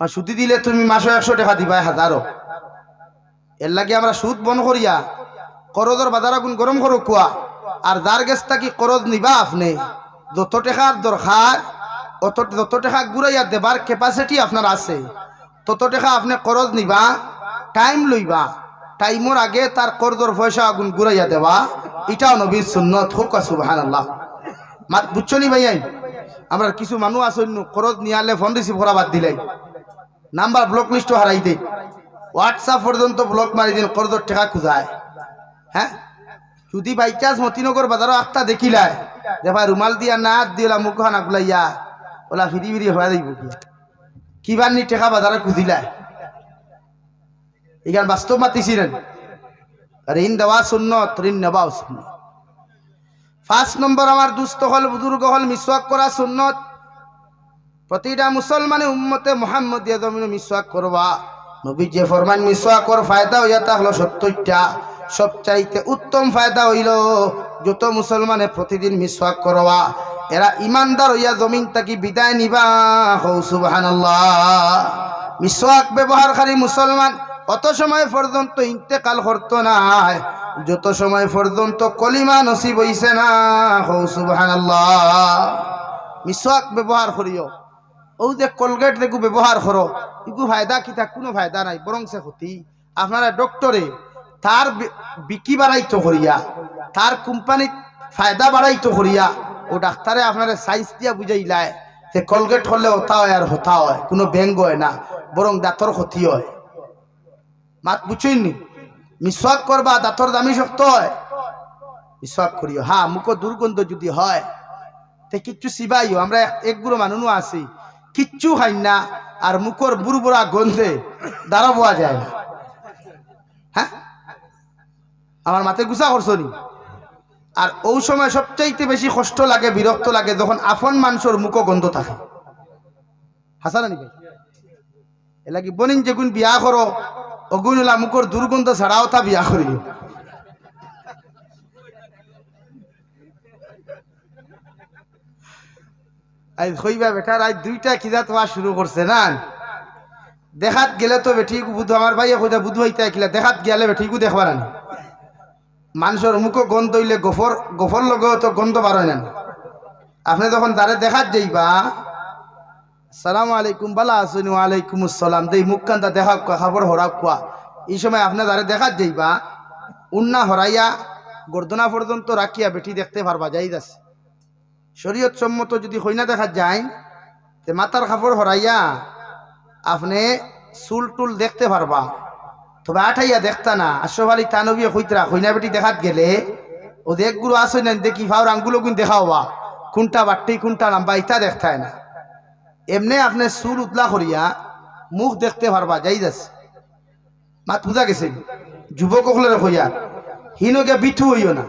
হ্যাঁ সুদি দিলে তুমি মাসে 100 টাকা দিবা 1000 এর লাগি আমরা সুদ বন্ধ করিয়া করজর বাজার আগুন গরম করো কুয়া আর যার গেছটা কি করজ নিবা আপনি যত টাকার দরকার যত টাকা ঘুরাইয়া দেবার ক্যাপাসিটি আপনার আছে তত টাকা আপনি করজ নিবা টাইম লইবা টাইমর আগে তার করজর পয়সা আগুন ঘুরাইয়া দেওয়া এটাও নবীর সুন্নত হোক সুবহানাল্লাহ মাত বুঝছো নি ভাইয়াই আমরা কিছু মানুষ আসেন করজ নিয়ালে ফোন রিসিভ করা বাদ দিলাই নাম্বার ব্লক লিস্ট হারাই দেয় হোয়াটসঅ্যাপ পর্যন্ত ব্লক মারি দিন করজর টাকা খুঁজায় হ্যাঁ যদি বাই চান্স মতিনগর বাজারও একটা দেখিলাই যে ভাই রুমাল দিয়া না দিলা মুখ হানা গুলাইয়া ওলা ফিরি ফিরি হয়ে যাইব কি বান্নি টাকা বাজারে খুঁজিলায় এখান বাস্তব মাতিছিলেন ঋণ দেওয়া সুন্নত ঋণ নেওয়াও সুন্নত 5 নম্বর আমার দুস্থ হল বুজুর্গ হল মিসওয়াক করা সুন্নত প্রতিটা মুসলমানে উম্মতে মুহাম্মদিয়া জমিনে মিসওয়াক করবা নবী যে ফরমান মিসওয়াকর ফায়দা হইয়া থাকলো 70টা সবচাইতে উত্তম ফায়দা হইল যত মুসলমানে প্রতিদিন মিসওয়াক করবা এরা ইমানদার হইয়া জমিন থাকি বিদায় নিবা হও সুবহানাল্লাহ মিসওয়াক ব্যবহারকারী মুসলমান অত সময় পর্যন্ত ইন্তেকাল করতো না যত সময় পর্যন্ত কলিমা নসিব হইছে না হও সুবহানাল্লাহ মিসওয়াক ব্যবহার করিও ও যে কলগেট দেখু ব্যবহার করো এগু ফায়দা কিতা কোনো ফায়দা নাই বরং সে ক্ষতি আপনারা ডক্টরে তার বিক্রি বাড়াইতো করিয়া, তার কোম্পানির ফায়দা বাড়াইতো করিয়া ও ডাক্তারে আপনার সাইন্স দিয়া বুঝাইলায় যে কলগেট হলে হতা হয় আর হতা হয়, কোনো ব্যঙ্গ হয় না, বরং দাঁতর ক্ষতি হয়। মাত বুঝছইনি? মিসওয়াক করবা, দাঁতর দামি শক্ত হয়, মিসওয়াক করিও। হ্যাঁ, মুখ দুর্গন্ধ যদি হয় তে কিচ্ছু সিবাইও। আমরা এক গুঁড়ো মানুষও আছি কিচ্ছু খাই না আর মুখর বুড়বুড়া গন্ধে দাঁড়াবোয়া যায় না। হ্যাঁ, আমার মাথায় গুছা করছো নি? আর ওই সময় সবচাইতে বেশি কষ্ট লাগে, বিরক্ত লাগে যখন আপন মানুষের মুখ গন্ধ থাকে। হাসানা নি ভাই? এ লাগি বনিন যেগুন বিয়া করো অগুন ওলা মুখর দুর্গন্ধ ছাড়াও তা বিয়া করিও। আজ কইবা বেটার আজ দুইটা খিদা তোমা শুরু করছে না। দেখাত গেলে তো বেঠিক বুধ, আমার ভাইয়া কইতা বুধ হইতে আইলা, দেখাত গেলে বেঠিকও দেখবার না। মানুষের মুখ গন্ধ হইলে গোফর লগেও তো গন্ধ বার হয় না। আপনি যখন তারে দেখাত যাইবা, সালাম আলাইকুম বালা আসুন, ওয়ালাইকুম আসসালাম, দেই মুখ কান্তা দেখা খাবার হরা খোয়া। এই সময় আপনি তারে দেখাত যাইবা, উন্না হরাইয়া গর্দনা পর্যন্ত রাখিয়া বেটি দেখতে পারবা। যাই আছে শরীয়ত সম্মত যদি হইনা দেখা যায় তে মাথার কাপড় হরাইয়া আপনি চুল টুল দেখতে পারবা, তবে আঠাইয়া দেখতা না। আশরাফ আলী থানভী কইতরা হইনা বেটি দেখাত গেলে ও দেখগুলো আসই না, দেখি ফাওর আঙ্গুলো কিন্তু দেখাওবা, কোনটা বাট্টি কোনটা লম্বা ইটা দেখতায় না। এমনি আপনি চুল উতলা করিয়া মুখ দেখতে পারবা। যাই আছে মাত বুঝা গেছে? যুবকসকলের হইয়া হিনকে বিঠু হইও না,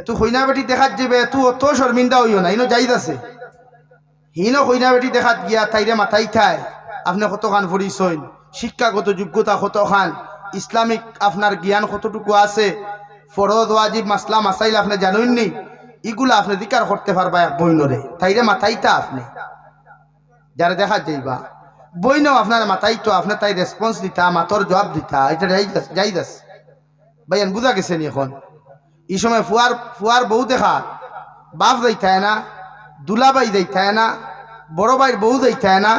তুই হইনা বেটি দেখাত যাবে তুই অত শর্মিন্দা হইও না। ইনো যাইদ আছে হিনো হইনা বেটি দেখাত গিয়া তাইরে মাথাই থায় আপনি কতখান পড়িছইন, শিক্ষাগত যোগ্যতা কতখান, ইসলামিক আপনার জ্ঞান কতটুকু আছে, ফরজ ওয়াজিব মাসলা মাসাইল আপনি জানেননি, এগুলো আপনি দিকার করতে পারবা এক বইনরে। তাইরে মাথাইতা আপনি যারা দেখা যাইবা বইনও আপনার মাথাই তো আপনি তাই রেসপন্স দিতা, মাতর জবাব দিতা, এটা যাই দাস ভাইয়ান বুঝা গেছে নি? এখন এই সময় ফুয়ার বউ দেখা বাপ যাইতায় না, দুলাবাই যাইতায় না, বড় ভাইয়ের বউ যাইতায় না,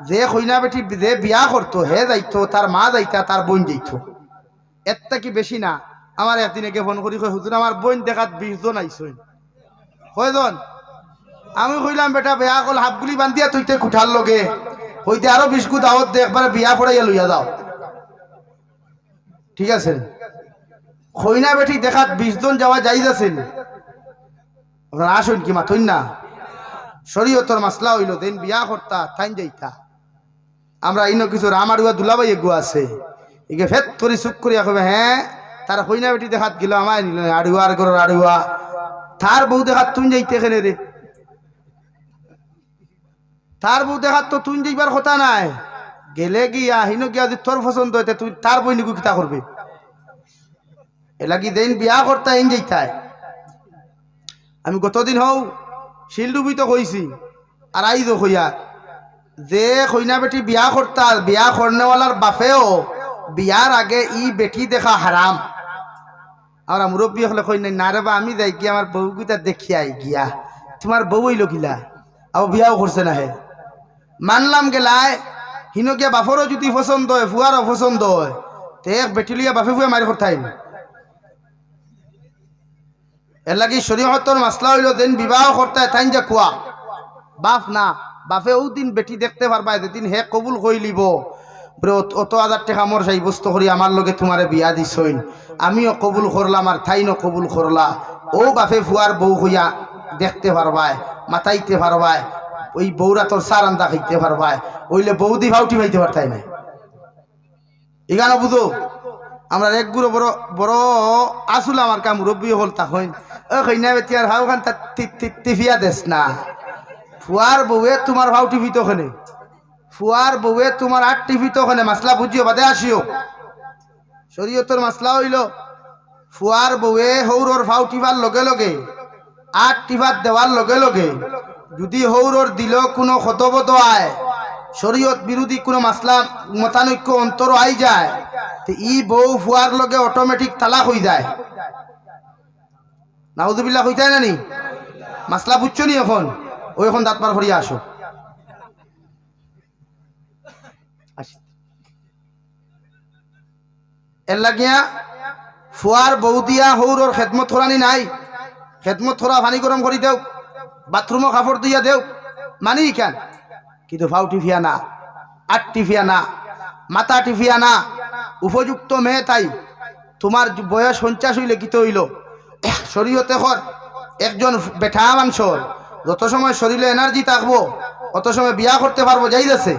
যে কইনা বেটি যে বিয়া করতো হে যাইতো, তার মা যাইতা, তার বোন যাইতো। এরটা কি বেশি না? আমার একদিনে ফোন করি কই হুজুর আমার বোন দেখাত 20 জন আইসইন। কয়জন? আমি কইলাম বেটা বেয়া কল হাফগুলি বান্ধিয়া তুইতে কুঠার লগে হইতে আরো 20 গু দাওয়াত দে, একবারে বিয়া পড়াইয়া লইয়া যাও। ঠিক আছে? কইনা বেটি দেখাত 20 জন যাওয়া যাইজ আছে? আপনারা আসুন কি মাথুন না? শরীয়তর মাসলা হইল দেন বিয়া করতা থাইন যাইতা। আমরা ইনো কিছু রামারুয়া দুলাবাই এগু আছে, এগে ফেত করে চুপ করিয়া কবে হ্যাঁ তার কইনা বেটি দেখাত গেল আমায় নিল আড়ুয়ার ঘর আড়ুয়া, তার বউ দেখাত তুই যাইতে এখানে রে, তার বউ দেখাত তো তুই যাইবার কথা নাই। গেলে গিয়া হিনো গিয়া যদি তোর পছন্দ হইতে তুই তার বই নিগু কিতা করবে? এলাকি দেন বিয়া করতা এন যাইতায়। আমি গতদিন হও শিলডুবি তো কইছি আর আইজো কইয়া যে কইনা বেটি বিয়া করতা, বিয়া করনেওয়ালার বাপেও বিয়ার আগে ই বেটি দেখা হারাম। আর মুরব্বী হলে কই নাই না রে বা আমি যাই কি আমার বউ কিতা দেখিয়াই গিয়া, তোমার বউ হইল কিলা আবার বিয়াও করছে না হে। মানলাম গেলায় হিনো গিয়া বাপরও যদি পছন্দ হয় ফুয়ারও পছন্দ হয় তে এক বেটি লিয়া বাপে ফুয়া মারি করতাই না। এর লাগি শরীয়তর মাসলা হইল দেন বিবাহ করতে থাইন যে কুয়া বাপ না, বাপে ও দিন বেটি দেখতে পারবা যেদিন হে কবুল কইলিব অত 1000 টাকা মোর সেই বস্তু করি আমার লগে তোমারে বিয়া দিছইন, আমিও কবুল করলাম আর থাইনও কবুল করলা। ও বাপে ফুয়ার বউ হইয়া দেখতে পারবায়, মাতাইতে পারবায়, ওই বউরা তোর সারান্দা খাইতে পারবায়, ওইলে বৌদি ভাউটি ভাইতে পারতাই না। এখানে বুঝো আমরা এক গুরু বড় বড় আসুল আমার কাম মুরব্বী হল তখন ও কইনা বেটিয়ার হাও খান টিফিয়া দেশ না, ফুয়ার বউয়ে তোমার ভাও টিভি তো ওখানে, ফুয়ার বউয়ে তোমার 8 টিভি তো ওখানে। মাসলা বুঝিও বাদে আসিও। শরীয়তর মাসলা হইল ফুয়ার বউয়ে হৌরর ভাও টিভার লগে লগে 8 টিভার দেওয়ার লগে লগে যদি হৌরর দিল কোনো খতবত আয়, শরীয়ত বিরোধী কোনো মাসলা মতানৈক্য অন্তর আই যায়, তো ই বউ ফুয়ার লগে অটোমেটিক তালাক হয়ে যায়। নাউজুবিল্লাহ হইতে না নি? মাসলা বুঝছো নি? এখন ওই এখন দাঁতমার ভরিয়া আসো। এর লাগিয়া ফুয়ার বউ দিয়া হৌরর খেদমত করানি নাই, খেদমত করা পানি গরম করে দেও, বাথরুমও কাপড় দিয়া দেও, মানি কেন? কিন্তু ফাউ টিফিয়া না, আট টিফিয়া না, মাথা টিফিয়া না, উপযুক্ত মেয়ে তাই। তোমার বয়স 50 হইলে কিতে হইল? শরীয়তে কর একজন বেঠা মানুষের যত সময় শরীরে এনার্জি থাকবো অত সময় বিয়া করতে পারবো, যাইতেছে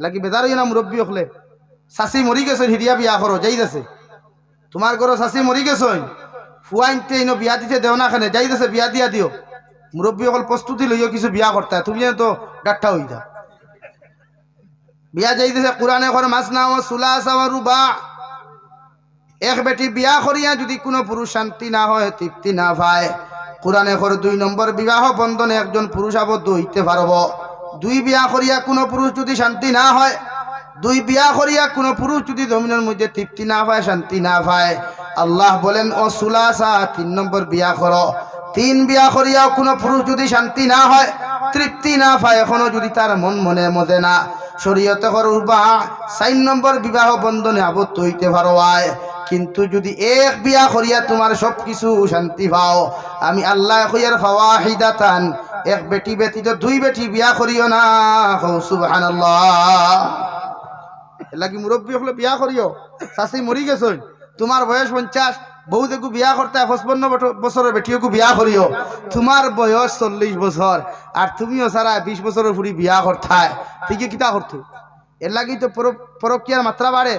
লাগি বেজার হইয়া না মুরব্বী হলে শাশি মরি গেছে হিরিয়া বিয়া করো, যাইতেছে তোমার ঘরে শাশি মরি গেছে ফুয়াইনতে ইনো বিয়া দিতে দেও না, খানে যাইতেছে বিয়া দিয়া দিও। মুরব্বী হল প্রস্তুতি লইও কিছু বিয়া করতে, তুমি তো ডাক্তার হই যা বিয়া যাইতেছে। কোরআনে করে মাস না সুলা রুবা, এক বেটি বিয়া করিয়া যদি কোনো পুরুষ শান্তি না হয়, তৃপ্তি না পায়, কোরআনে করে 2 নম্বর বিবাহ বন্ধনে একজন পুরুষ আবদ্ধ হইতে পারব। 2 বিয়া করিয়া কোনো পুরুষ যদি শান্তি না হয়, 2 বিয়া করিয়া কোনো পুরুষ যদি জমিনের মধ্যে তৃপ্তি না পায়, শান্তি না পায়, আল্লাহ বলেন ও সুলাসা 3 নম্বর বিয়া করো। 3 বিয়া করিয়াও কোনো পুরুষ যদি শান্তি না হয়, তৃপ্তি না পায়, এখনো যদি তার মন মনে মজে না, শরীয়তে করবা 4 নম্বর বিবাহ বন্ধনে আবদ্ধ হইতে পারো। কিন্তু যদি এক বিয়া করিয়া তোমার সব কিছু শান্তি পাও, আমি আল্লাহ কইয়ার ফাওয়াহিদাতান, এক বেটি ব্যতীত 2 বেটি বিয়া করিও না। সুবহানাল্লাহ। লাগি মুরব্বী হলে বিয়া করিও, শাশি মরি গেছে, তোমার বয়স 50, বউ দেখু বিয়া করতে 55 বছরের বেটিও বিয়া করিও। তোমার বয়স 40 বছর আর তুমিও সারা 20 বছরের ফুড়ি বিয়া করতায়, ঠিক কিতা করতো? এর লাগি তো পরকিয়ার মাত্রা বাড়ে,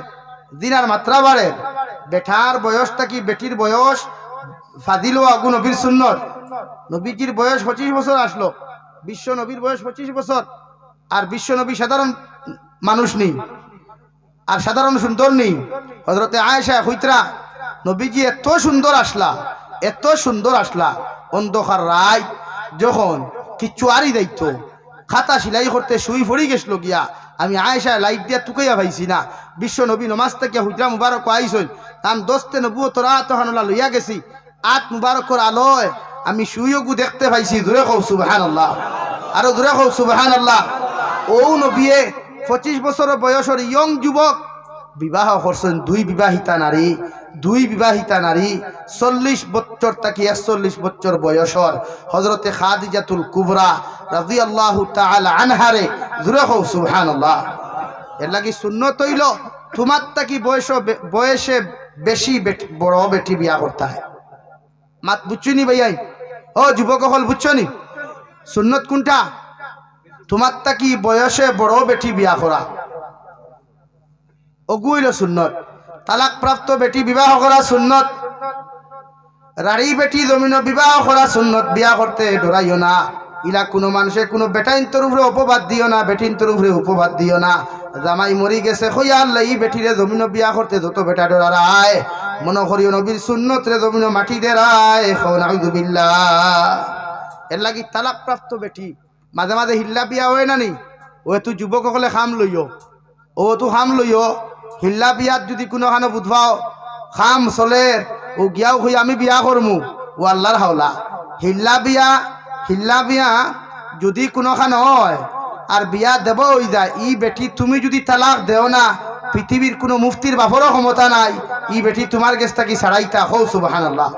দিনার মাত্রা বাড়ে। বেটার বয়সটা কি বেটির বয়স ফাদিল ও আগু নবীর সুন্নত। নবীজির বয়স 25 বছর আসলো, বিশ্ব নবীর বয়স 25 বছর, আর বিশ্ব নবী সাধারণ মানুষ নেই আর সাধারণ সুন্দর নেই। হযরতে আয়েশা কইতরা নবীজি এত সুন্দর আসলা, এত সুন্দর আসলা, অন্ধকার রাত যখন কিচ্ছু আরই দায়িত্ব খাতা সিলাই করতে শুই পড়ি গেছিল গিয়া, আমি আয়েশা লাইট দিয়া টুকাইয়া পাইছি না। বিশ্ব নবী নমাজ থেকে হুজরা মুবারক আইসল, তাম দোস্তে নবুয়ত রাত হানুলা লইয়া গেছি, আত মুবারকর আলোয় আমি শুইও দেখতে পাইছি। দূরে কও সুবহানাল্লাহ, আরো দূরে কও সুবহানাল্লাহ। ও নবীয়ে 25 বছরের বয়সের ইয়ং যুবক বিবাহ করছেন 2 বিবাহিতা নারী, 2 বিবাহিতা নারী 40 বছর থেকে 41 বছর বয়সর হযরতে খাদিজাতুল কুবরা রাদিয়াল্লাহু তাআলা আনহারে। জুরে কও সুবহানাল্লাহ। এর লাগি সুন্নত হইল তোমার থেকে বয়সে বেশি বড় বেটি বিয়া করতে হয়। মাত বুঝছনি ভাইয়াই? ও যুবক হল বুঝছনি সুন্নত কোনটা? তোমার থেকে বয়সে বড় বেটি বিয়া করা, অগুইল সুন্নত। তালাক প্রাপ্ত বেটি বিবাহ করা সুন্নত, রাড়ি বেটি জমিন বিবাহ করা সুন্নত। বিয়া করতে ডরাইও না, ইলা কোনো মানুষে কোনো বেটাইন্তর উপরে অপবাদ দিও না, বেটিন্তর উপরে উপবাদ দিও না। জামাই মরি গেছে কইয়া আল্লাহ ই বেটিরে জমিন বিয়া করতে যত বেটা ডরায়, মনে করিও নবীর সুন্নত রে জমিন মাটি দেরায়। নাউযুবিল্লাহ। এর লাগি তালাক প্রাপ্ত বেটি মাঝে মাঝে হিল্লা বিয়া হয় না নি, ও তুই যুবক হলে খাম লইও, ও তু খাম লইও। হিল্লা বিয়াত যদি কোনোখানে বুধবাও খাম চলে, ও গিয়াও হই আমি বিয়া করমু, ও আল্লাহর হাওলা। হিল্লা বিয়া যদি কোনোখানে হয় আর বিয়া দেব হই যায়, ই বেটি তুমি যদি তালাক দেও না, পৃথিবীর কোনো মুফতির বাপরও ক্ষমতা নাই ই বেটি তোমার কাছ থেকে ছাড়াইতা। হও সুবহানাল্লাহ,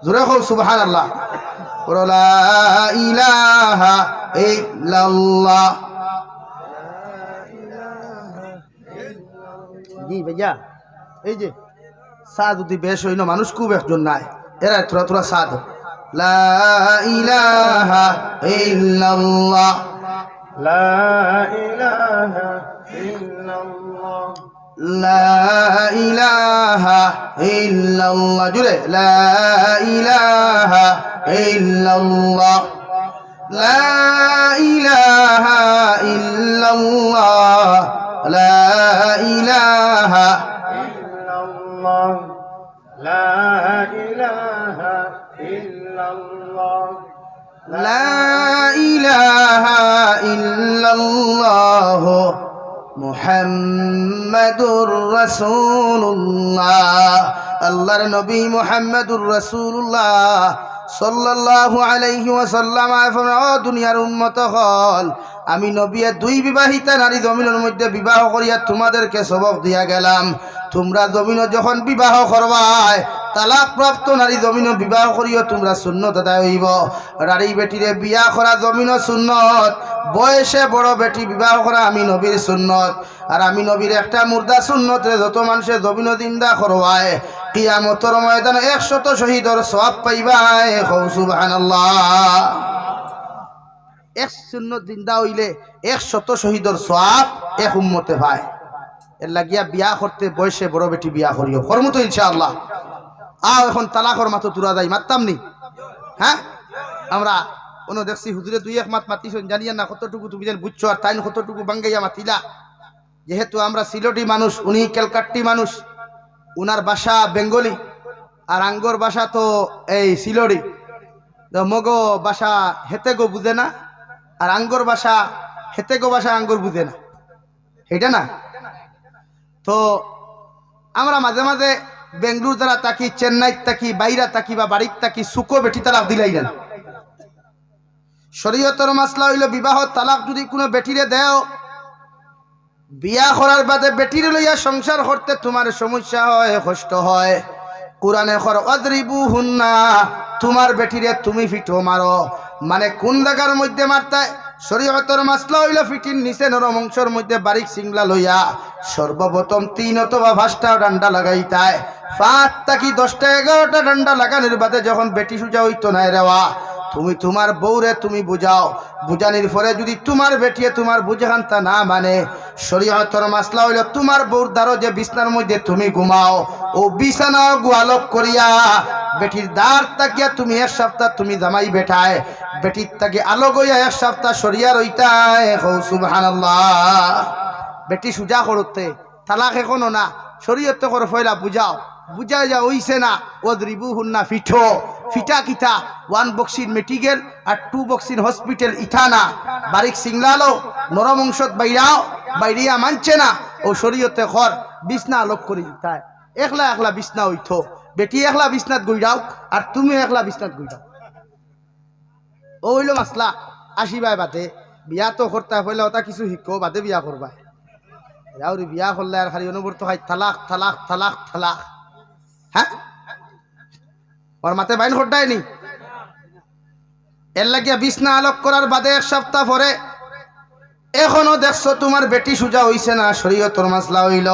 জোরে হও সুবহানাল্লাহ। লা ইলাহা ইল্লাল্লাহ। জি ভাইয়া, এই যে সাদ যদি বেশ হইল মানুষ খুব একজন নাই, এরা তোরা তোরা সাদ। লা ইলাহা ইল্লাল্লাহ, লা ইলাহা ইল্লাল্লাহ, লা ইলাহা ইল্লাল্লাহ। জুড়ে লা ইলাহা ইল্লাল্লাহ, লা ইলাহা ইল্লাল্লাহ, লা ইলাহা ইল্লাল্লাহ, লা ইলাহা ইল্লাল্লাহ, লা ইলাহা ইল্লাল্লাহ মুহাম্মাদুর রাসূলুল্লাহ। আল্লাহর নবী মুহাম্মাদুর রাসূলুল্লাহ সাল্লাল্লাহু আলাইহি ওয়াসাল্লাম দুনিয়ার উম্মত হল, আমি নবী 2 বিবাহিতা নারী জমিনের মধ্যে বিবাহ করিয়া তোমাদেরকে সবক দিয়া গেলাম। তোমরা জমিন যখন বিবাহ করবাই তালাক প্রাপ্ত নারী জমিন বিবাহ করিও তোমরা সুন্নত আদায় হইব নারী বেটিরে বিয়া করা জমিন সুন্নত বয়সে বড় বেটি বিবাহ করা আমি নবীর সুন্নত আর আমি নবীর একটা মুর্দা সুন্নতে যত মানুষে জমিন জিন্দা করবায় কিয়ামতের ময়দানে 100 শহীদর সওয়াব পাইবাই সুবহানাল্লাহ এক সুন্নত জিন্দা হইলে 100 শহীদর সওয়াব এক উম্মতে পায় এর লাগিয়া বিয়া করতে বয়সে বড় বেটি বিয়া করিও করমু তো ইনশাআল্লাহ এখন তালাকর মাথা তুরা যাই মারতাম নি হ্যাঁ আমরা কোনো দেখছি হুজুরে 2-1 মাত মাতিছেন জানিয়া না কতটুকু তুমি যেন বুঝছো আর তাই কতটুকু বাঙ্গাইয়া মাতিলা যেহেতু আমরা সিলেটি মানুষ উনি ক্যালকাট্টি মানুষ উনার ভাষা বেঙ্গলি আর আঙ্গর ভাষা তো এই সিলড়ি মগো ভাষা হেতেগো বুঝে না আর আঙ্গর ভাষা হেতেগো ভাষা আঙ্গর বুঝে না এটা না তো আমরা মাঝে মাঝে বেঙ্গলুর দ্বারা তাকি চেন্নাই তাকি বাইরা তাকি বা বাড়ির তাকি সুকো বেটি তালাক দিলাই না শরীয়তের মাসলা হইল বিবাহ তালাক যদি কোনো বেটিরে দেও বিয়া করার বাদে বেটিরে লইয়া সংসার করতে তোমার সমস্যা হয় কষ্ট হয় কুরআনে কর অদ্রিবুহুন্না তোমার বেটিরে তুমি ফিটো মারো মানে কোন জায়গার মধ্যে মারতায় শরীয়তের মাসলা হইল ফিটির নিচে নরম অংশের মধ্যে বারিক সিংলা লইয়া সর্বপ্রথম 3 অথবা 5টা ডান্ডা লাগাইতায় 5 থেকে 10টা 11টা ডান্ডা লাগানোর বাদে যখন বেটি সুজা হইতো না রেওয়া তুমি তোমার বউরে তুমি বুঝাও বুঝানির পরে যদি তোমার বেটিয়ে তোমার বুঝাখানতা না মানে শরীয়তের মাসলা হইল তোমার বউর দ্বারো যে বিছনার মধ্যে তুমি ঘুমাও ও বিছানা গোয়ালক করিয়া বেটির দ্বার তাকিয়া তুমি 1 সপ্তাহ তুমি জামাই বেটায় বেটির তাকে আলো গইয়া 1 সপ্তাহ সরিয়া রইতায় সুবহানাল্লাহ বেটি সুজা করতে তালাক এখনো না শরীয়তে করে ফয়লা বুঝাও বুঝা যা হইছে না ওদ্রিবুহুন্না ফিঠো ফিটা কিতা 1 বক্সির মেডিকেল আর 2 বক্সির হসপিটাল ইথানা বারিক সিংলালো নরম অংশত বাইরিয়া মানছে না ও শরীয়তে খর বিছনা আলোক করে দিতায় একলা একলা বিছনা হইতো বেটি একলা বিছনাত গইরাও আর তুমি একলা বিছনাত গইরাও ও হইল মাসলা আসিবাই বাদে বিয়া তো করতে হইলে ওটা কিছু শিখো বাদে বিয়া করবা যাওরি বিয়া করলে আর খালি অনুবর্ত হয় তালাক তালাক তালাক তালাক হ্যাঁ ওর মাথায় বাইন খোটায়নি এর লাগিয়া বিছনা আলোক করার বাদে 1 সপ্তাহ পরে এখনো দেখছো তোমার বেটি সুজা হইছে না শরীয়তের মাসলা হইল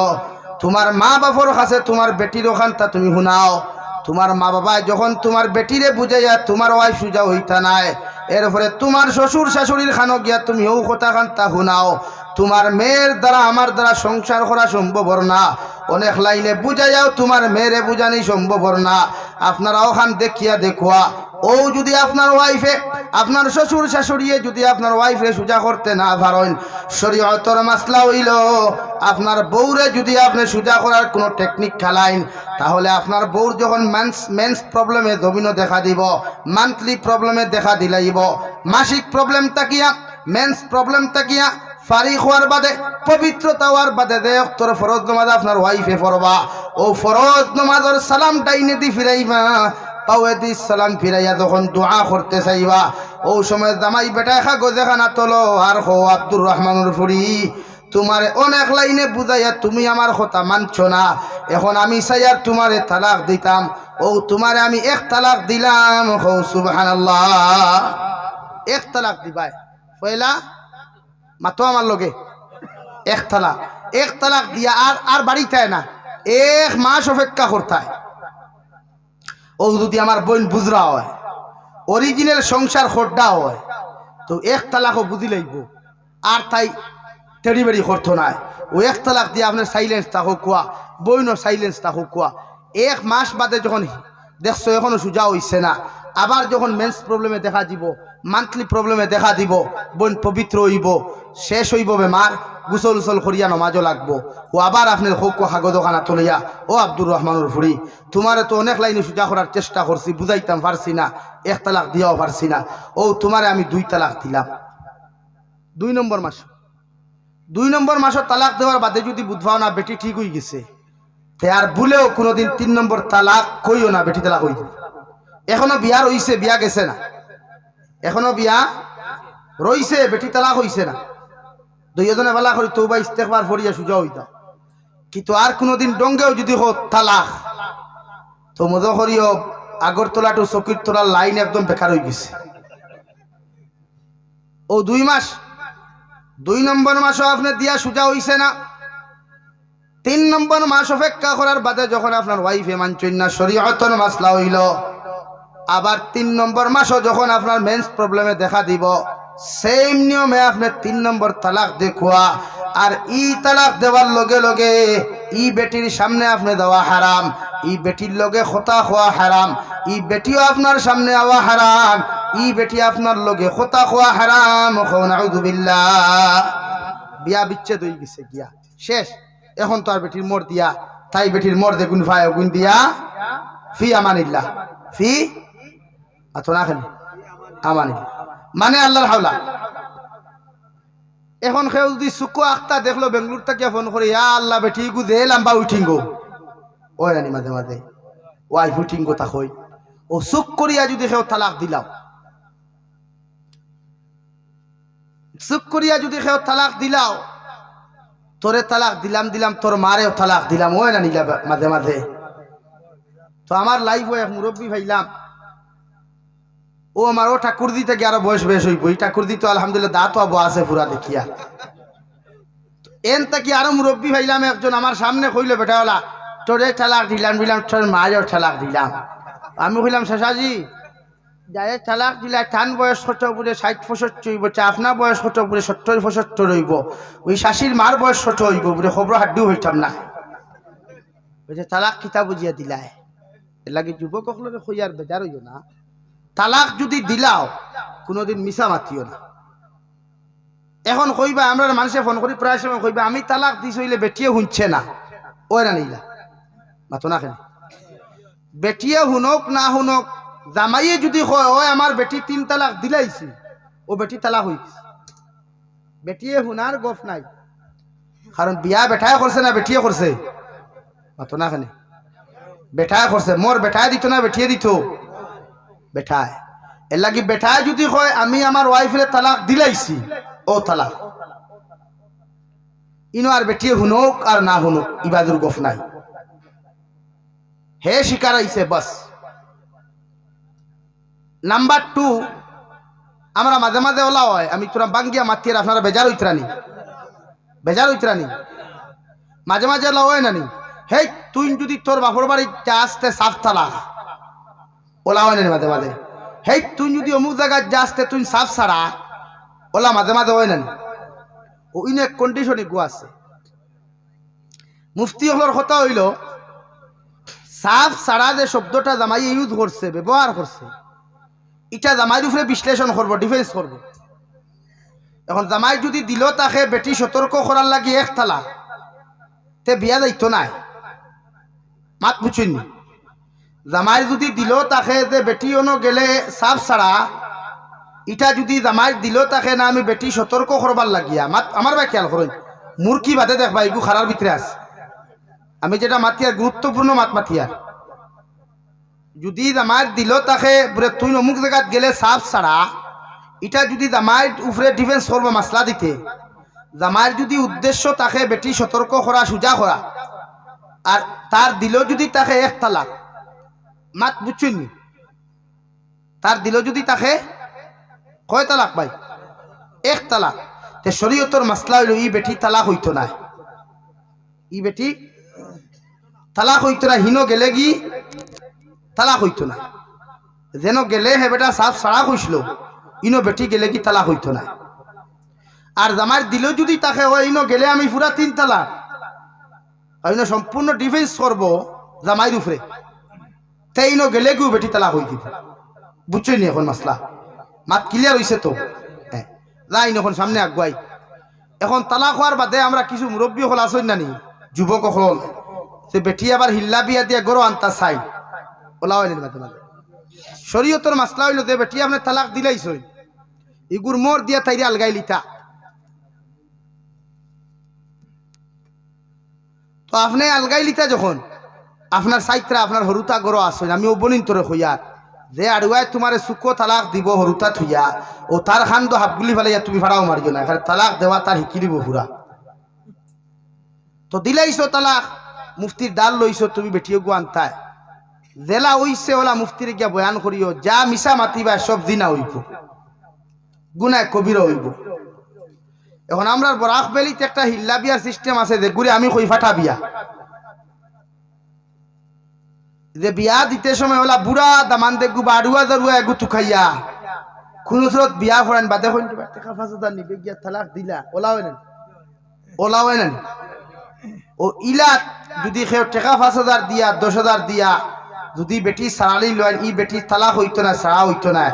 তোমার মা বাবার কাছে তোমার বেটির ওখানটা তুমি শুনাও তোমার মা বাবা যখন তোমার বেটিরে বুঝাইয়া তোমার ওয়াইফ সুজা হইতা নাই এরপরে তোমার শ্বশুর শাশুড়ির খানো গিয়া তুমি ও কথা খানটা শুনাও তোমার মেয়ের দ্বারা আমার দ্বারা সংসার করা সম্ভব না অনেক লাইনে বুঝাইয়াও তোমার মেয়েরে বুঝানি সম্ভব না আপনারা ওখান দেখিয়া দেখুয়া ও যদি আপনার ওয়াইফে আপনার শ্বশুর শাশুড়িয়ে যদি আপনার ওয়াইফরে সুজা করতে না পারেন শরীয়তের মাসলা হইল আপনার বউরে যদি আপনি সুজা করার কোনো টেকনিক খেলাইন তাহলে আপনার বউর যখন মেন্স প্রবলেমে জমিনও দেখা দিব মান্থলি প্রবলেমে দেখা দিলাইব মাসিক প্রবলেম তাকিয়া মেন্স প্রবলেম তাকিয়া ফারিক হওয়ার বাদে পবিত্রতা হওয়ার বাদে তোর ফরজ নামাজ আপনার ওয়াইফে পড়বা ও ফরজ নামাজের সালাম ডাইনে দি ফিরাইবা পাওয়েদি সালাম ফিরাইয়া যখন দোয়া করতে চাইবা ও সময় জামাই বেটা কাগজ এখানা তোলো আর হো আব্দুর রহমানুর ফুরি তোমার অনেক লাইনে বুঝাইয়া তুমি আমার কথা মানছো না এখন আমি চাইয়ার তোমারে তালাক দিতাম ও তোমারে আমি 1 তালাক দিলাম হো সুবহানাল্লাহ 1 তালাক দিবাই পয়লা মাতো আমার লগে 1 তালাক দিয়া আর বাড়িতে না 1 মাস অপেক্ষা করতায় ও যদি আমার বোন বুঝরা হয় অরিজিনাল সংসার খোড্ডা হয় তো 1 তালাকও বুঝি লইব আর তাই টেরিবেরি করতো না ও 1 তালাক দিয়ে আপনার সাইলেন্স থাকুক কোয়া বইনও সাইলেন্স থাকুক কোয়া 1 মাস বাদে যখন দেখছো এখনো সোজা হইছে না আবার যখন মেন্স প্রবলেমে দেখা দিব মান্থলি প্রবলেমে দেখা দিব বোন পবিত্র হইব শেষ হইব বেমার গুসল উসল করিয়া নমাজও লাগবো ও আবার আপনার হোক কাগজ খানা তুলিয়া ও আব্দুর রহমানুর ফুরি তোমার তো অনেক লাইনে সোজা করার চেষ্টা করছি বুঝাইতাম পারছি না 1 তালাক দিয়াও পারছি না ও তোমারে আমি 2 তালাক দিলাম 2 নম্বর মাস 2 নম্বর মাসের তালাক দেওয়ার বাদে যদি বুঝবাও না বেটি ঠিক হয়ে গেছে তে আর ভুলেও কোনোদিন 3 নম্বর তালাক কইও না বেটি তালাক হইছে এখনো বিয়া রইছে বিয়া গেছে না এখনো বিয়া রইছে বেটি তালাক হইছে না দুইজনে বেলা করি তৌবা ইস্তেগফার ফরিয়া সুজা হইতা কিন্তু আর কোনোদিন ডঙ্গেও যদি হোক তালাক, তো মজা করিও আগরতলা টু চকির তলার লাইন একদম বেকার হয়ে গেছে। ও 2 মাস, 2 নম্বর মাসও আপনি দিয়া সোজা হইছে না। 3 নম্বর মাস অপেক্ষা করার বাদে যখন আপনার ওয়াইফে মানছেন না, শরীয়তর মাসলা হইল, আবার 3 নম্বর মাসও যখন আপনার মেন্স প্রবলেমে দেখা দিব, সেম নিয়মে আপনি 3 নম্বর তালাক দেখুয়া। আর ই তালাক দেওয়ার লগে লগে ই বেটির সামনে আপনি দেওয়া হারাম, ই বেটির লগে খোতা খোয়া হারাম, ই বেটিও আপনার সামনে আওয়া হারাম, ই বেটি আপনার লগে খোতা খোয়া হারাম। নাউযুবিল্লাহ। বিয়া বিচ্ছেদ হয়ে গেছে, গিয়া শেষ। এখন তো আর বেটির মোর দিয়া, তাই বেটির মোর দেখুন ভাই গুণ দিয়া ফি আমানিল্লাহ, ফি আতো না খালি আমানিল্লাহ মানে আল্লাহর হাওলা। এখন কেউ যদি সুকো আখতা দেখলো বেঙ্গলোর থেকে ফোন করে, ইয়া আল্লাহ বেটি গু দে লাম্বা উঠিঙ্গো, ওই রানি মাঝে মাঝে ওয়াই উঠিঙ্গো তা কই। ও সুক করিয়া যদি কেউ তালাক দিলাও, সুক করিয়া যদি কেউ তালাক দিলাও, তোরে তালাক দিলাম দিলাম, তোর মারেও তালাক দিলাম, ওই না নিলা মাঝে মাঝে। তো আমার লাইফ এক মুরব্বী ভাইলাম, ও আমার ও ঠাকুর দিতে গিয়ে আরো বয়স বেশ হইব, এই ঠাকুর দিতে আলহামদুলিল্লাহ দাঁত আবো আছে পুরা দেখিয়া। এন তাকি আরো মুরব্বী ভাইলাম একজন আমার সামনে কইল, বেটাওয়ালা তোরে তালাক দিলাম দিলাম, তোর মায়ের তালাক দিলাম। আমি কইলাম শেষাজি যাই তালাক দিলা টান বয়স কত বলে 60-65 হইব, আপনার বয়স কত বলে 70-75 হইব, ওই শাশির মার বয়স কত হইব বলে খবর হাড্ডিও হইতাম না। বলছে তালাক কিতা বুঝিয়া দিলাই, এর লাগে যুবক সকলকে কইয়ার বেজার হইও না, তালাক যদি দিলাও কোনোদিন মিছা মাতিও না। এখন কইবা, আমরা মানুষে ফোন করি প্রায় সময় কইবা আমি তালাক দিছ হইলে বেটিয়ে শুনছে না, ওই না নিলা মাতো না কেন। বেটিয়ে শুনক না শুনক, জামাইয়ে যদি কয় ওই আমার বেটি 3 তালাক দিলাইছি, ও বেটি তালাক হইছে, বেটিয়ে শুনার গফ নাই। কারণ বিয়া বেটায় করছে না বেটিয়ে করছে, মাতো না কেন। বেটায় করছে, মোর বেটায় দিত না বেটিয়ে দিত, বেটায়। এর লাগি বেটায় যদি কয় আমি আমার ওয়াইফের তালাক দিলাইছি, ও তালাক। ইনো আর বেটিয়ে শুনুক আর না শুনুক ইবাদুর গফ নাই, হে শিকার আইছে বাস। নাম্বার 2, আমরা মাঝে মাঝে ওলা হয়, আমি তোরা বাঙ্গিয়া মাতিয়ে আপনারা বেজার হইতরানি, বেজার হইতরানি মাঝে মাঝে ওলা হয় নানি, হে তুই যদি তোর বাপর বাড়ি আসতে সাফ তালাক, ওলা হয় নানি মাঝে মাঝে। হে তুই যদি অমুক জায়গায় যাসতে তুই সাফ ছাড়া, ওলা মাঝে মাঝে হয় নানি। ও ইন এক কন্ডিশনে গো আছে। মুফতি হলর কথা হইল সাফ ছাড়া যে শব্দটা জামাই ইউজ করছে, ব্যবহার করছে, এটা জামাইয়ের উপরে বিশ্লেষণ করব, ডিফেন্স করব। এখন জামাই যদি দিল তাকে বেটি সতর্ক করার লাগি 1 তালাক, তে বিয়া যাইতো নাই, মাত বুঝুননি। জামাই যদি দিল তাকে যে বেটি অনো গেলে সাফ ছাড়া, ইটা যদি জামাই দিল তাকে না আমি বেটি সতর্ক করবার লাগিয়া, মাত আমার ভাই খেয়াল করেন, মুরকি বাদে দেখবা এগু খারার ভিতরে আছে। আমি যেটা মাতিয়ার গুরুত্বপূর্ণ মাত মাতিয়ার, যদি জামাই দিল তাকে বলে তুই অমুক জায়গায় গেলে সাফ ছাড়া, এটা যদি জামাইয়ের উপরে ডিফেন্স করবো মাসলা দিতে, জামাইয়ের যদি উদ্দেশ্য তাকে বেটি সতর্ক করা, সোজা করা, আর তার দিল যদি তাকে 1 তালাক, মাত বুঝছেন, তার দিল যদি তাকে কয় তালাক ভাই 1 তালাক, তে শরীয়তর মাসলা হইল ই বেটি তালাক হইতো না, ই বেটি তালাক হইতো না। হিনো গেলে কি তালাক হইতো না, যেন গেলে হে বেটা সাফ ছাড়া কইছিল, ইনো বেটি গেলে কি তালাক হইতো না। আর জামাই দিল যদি তাকে হয় ইনো গেলে আমি পুরা 3 তালাক, ইনো সম্পূর্ণ ডিফেন্স করব জামাইয়ের উপরে, তাই ইনো গেলে কেউ বেটি তালাক হই দিবে। বুঝছেন এখন মাসলা, মাত ক্লিয়ার হইছে তো? হ্যাঁ, যাই এখন সামনে আগুয়াই। এখন তালাক হওয়ার বাদে আমরা কিছু মুরব্বী হল আসেন নানি, যুবক হল, সে বেটি আবার হিল্লা বিয়া দিয়ে গরো আনতা চাই, ওলা হইলেন মাঝে মাঝে। শরীয়তর মাসলা হইল যে বেটি আপনি তালাক দিলাইছই, ইগুর মোর দিয়া তাইরে আলগাই লিতা, তো আপনি আলগাই লিতা যখন আপনার সাইত্রা আপনার হরুতা গরো আসেন, আমি অবনীন তোরে হইয়ার যে আড়ুয়ায় তোমারে সুকো তালাক দিব হরুতা থুইয়া, ও তার খান্দ হাফগুলি ফেলাইয়া তুমি ফাড়াও মারিও না, এখানে তালাক দেওয়া তার হিকি দিব পুরা। তো তো দিলাইছো তালাক মুফতির দাল লইছো তুমি বেটিও গো আনতায় জেলা হইছে ওলা মুফতির গিয়া বয়ান করিও যা মিশা মাতিবা সব দিনা হইব গুনায় কবিরা হইব। এখন আমরা বরাক বেলিতে একটা হিল্লা বিয়ার সিস্টেম আছে যে ঘুরে আমি কই ফাটা বিয়া যে বিয়া দিতে সময় ওলা বুড়া দামান দেখু বাড়ুয়া দরুয়া এগু তুখাইয়া খুনুসরত বিয়া ফরান বাদে কইন টাকা 5000 নিবে গিয়া তালাক দিলা ওলাও না ও ইলা যদি কেউ টাকা 5000 দিয়া 10000 দিয়া যদি বেটি সারালি লয় ই বেটি তালাক হইতো না সারা হইতো না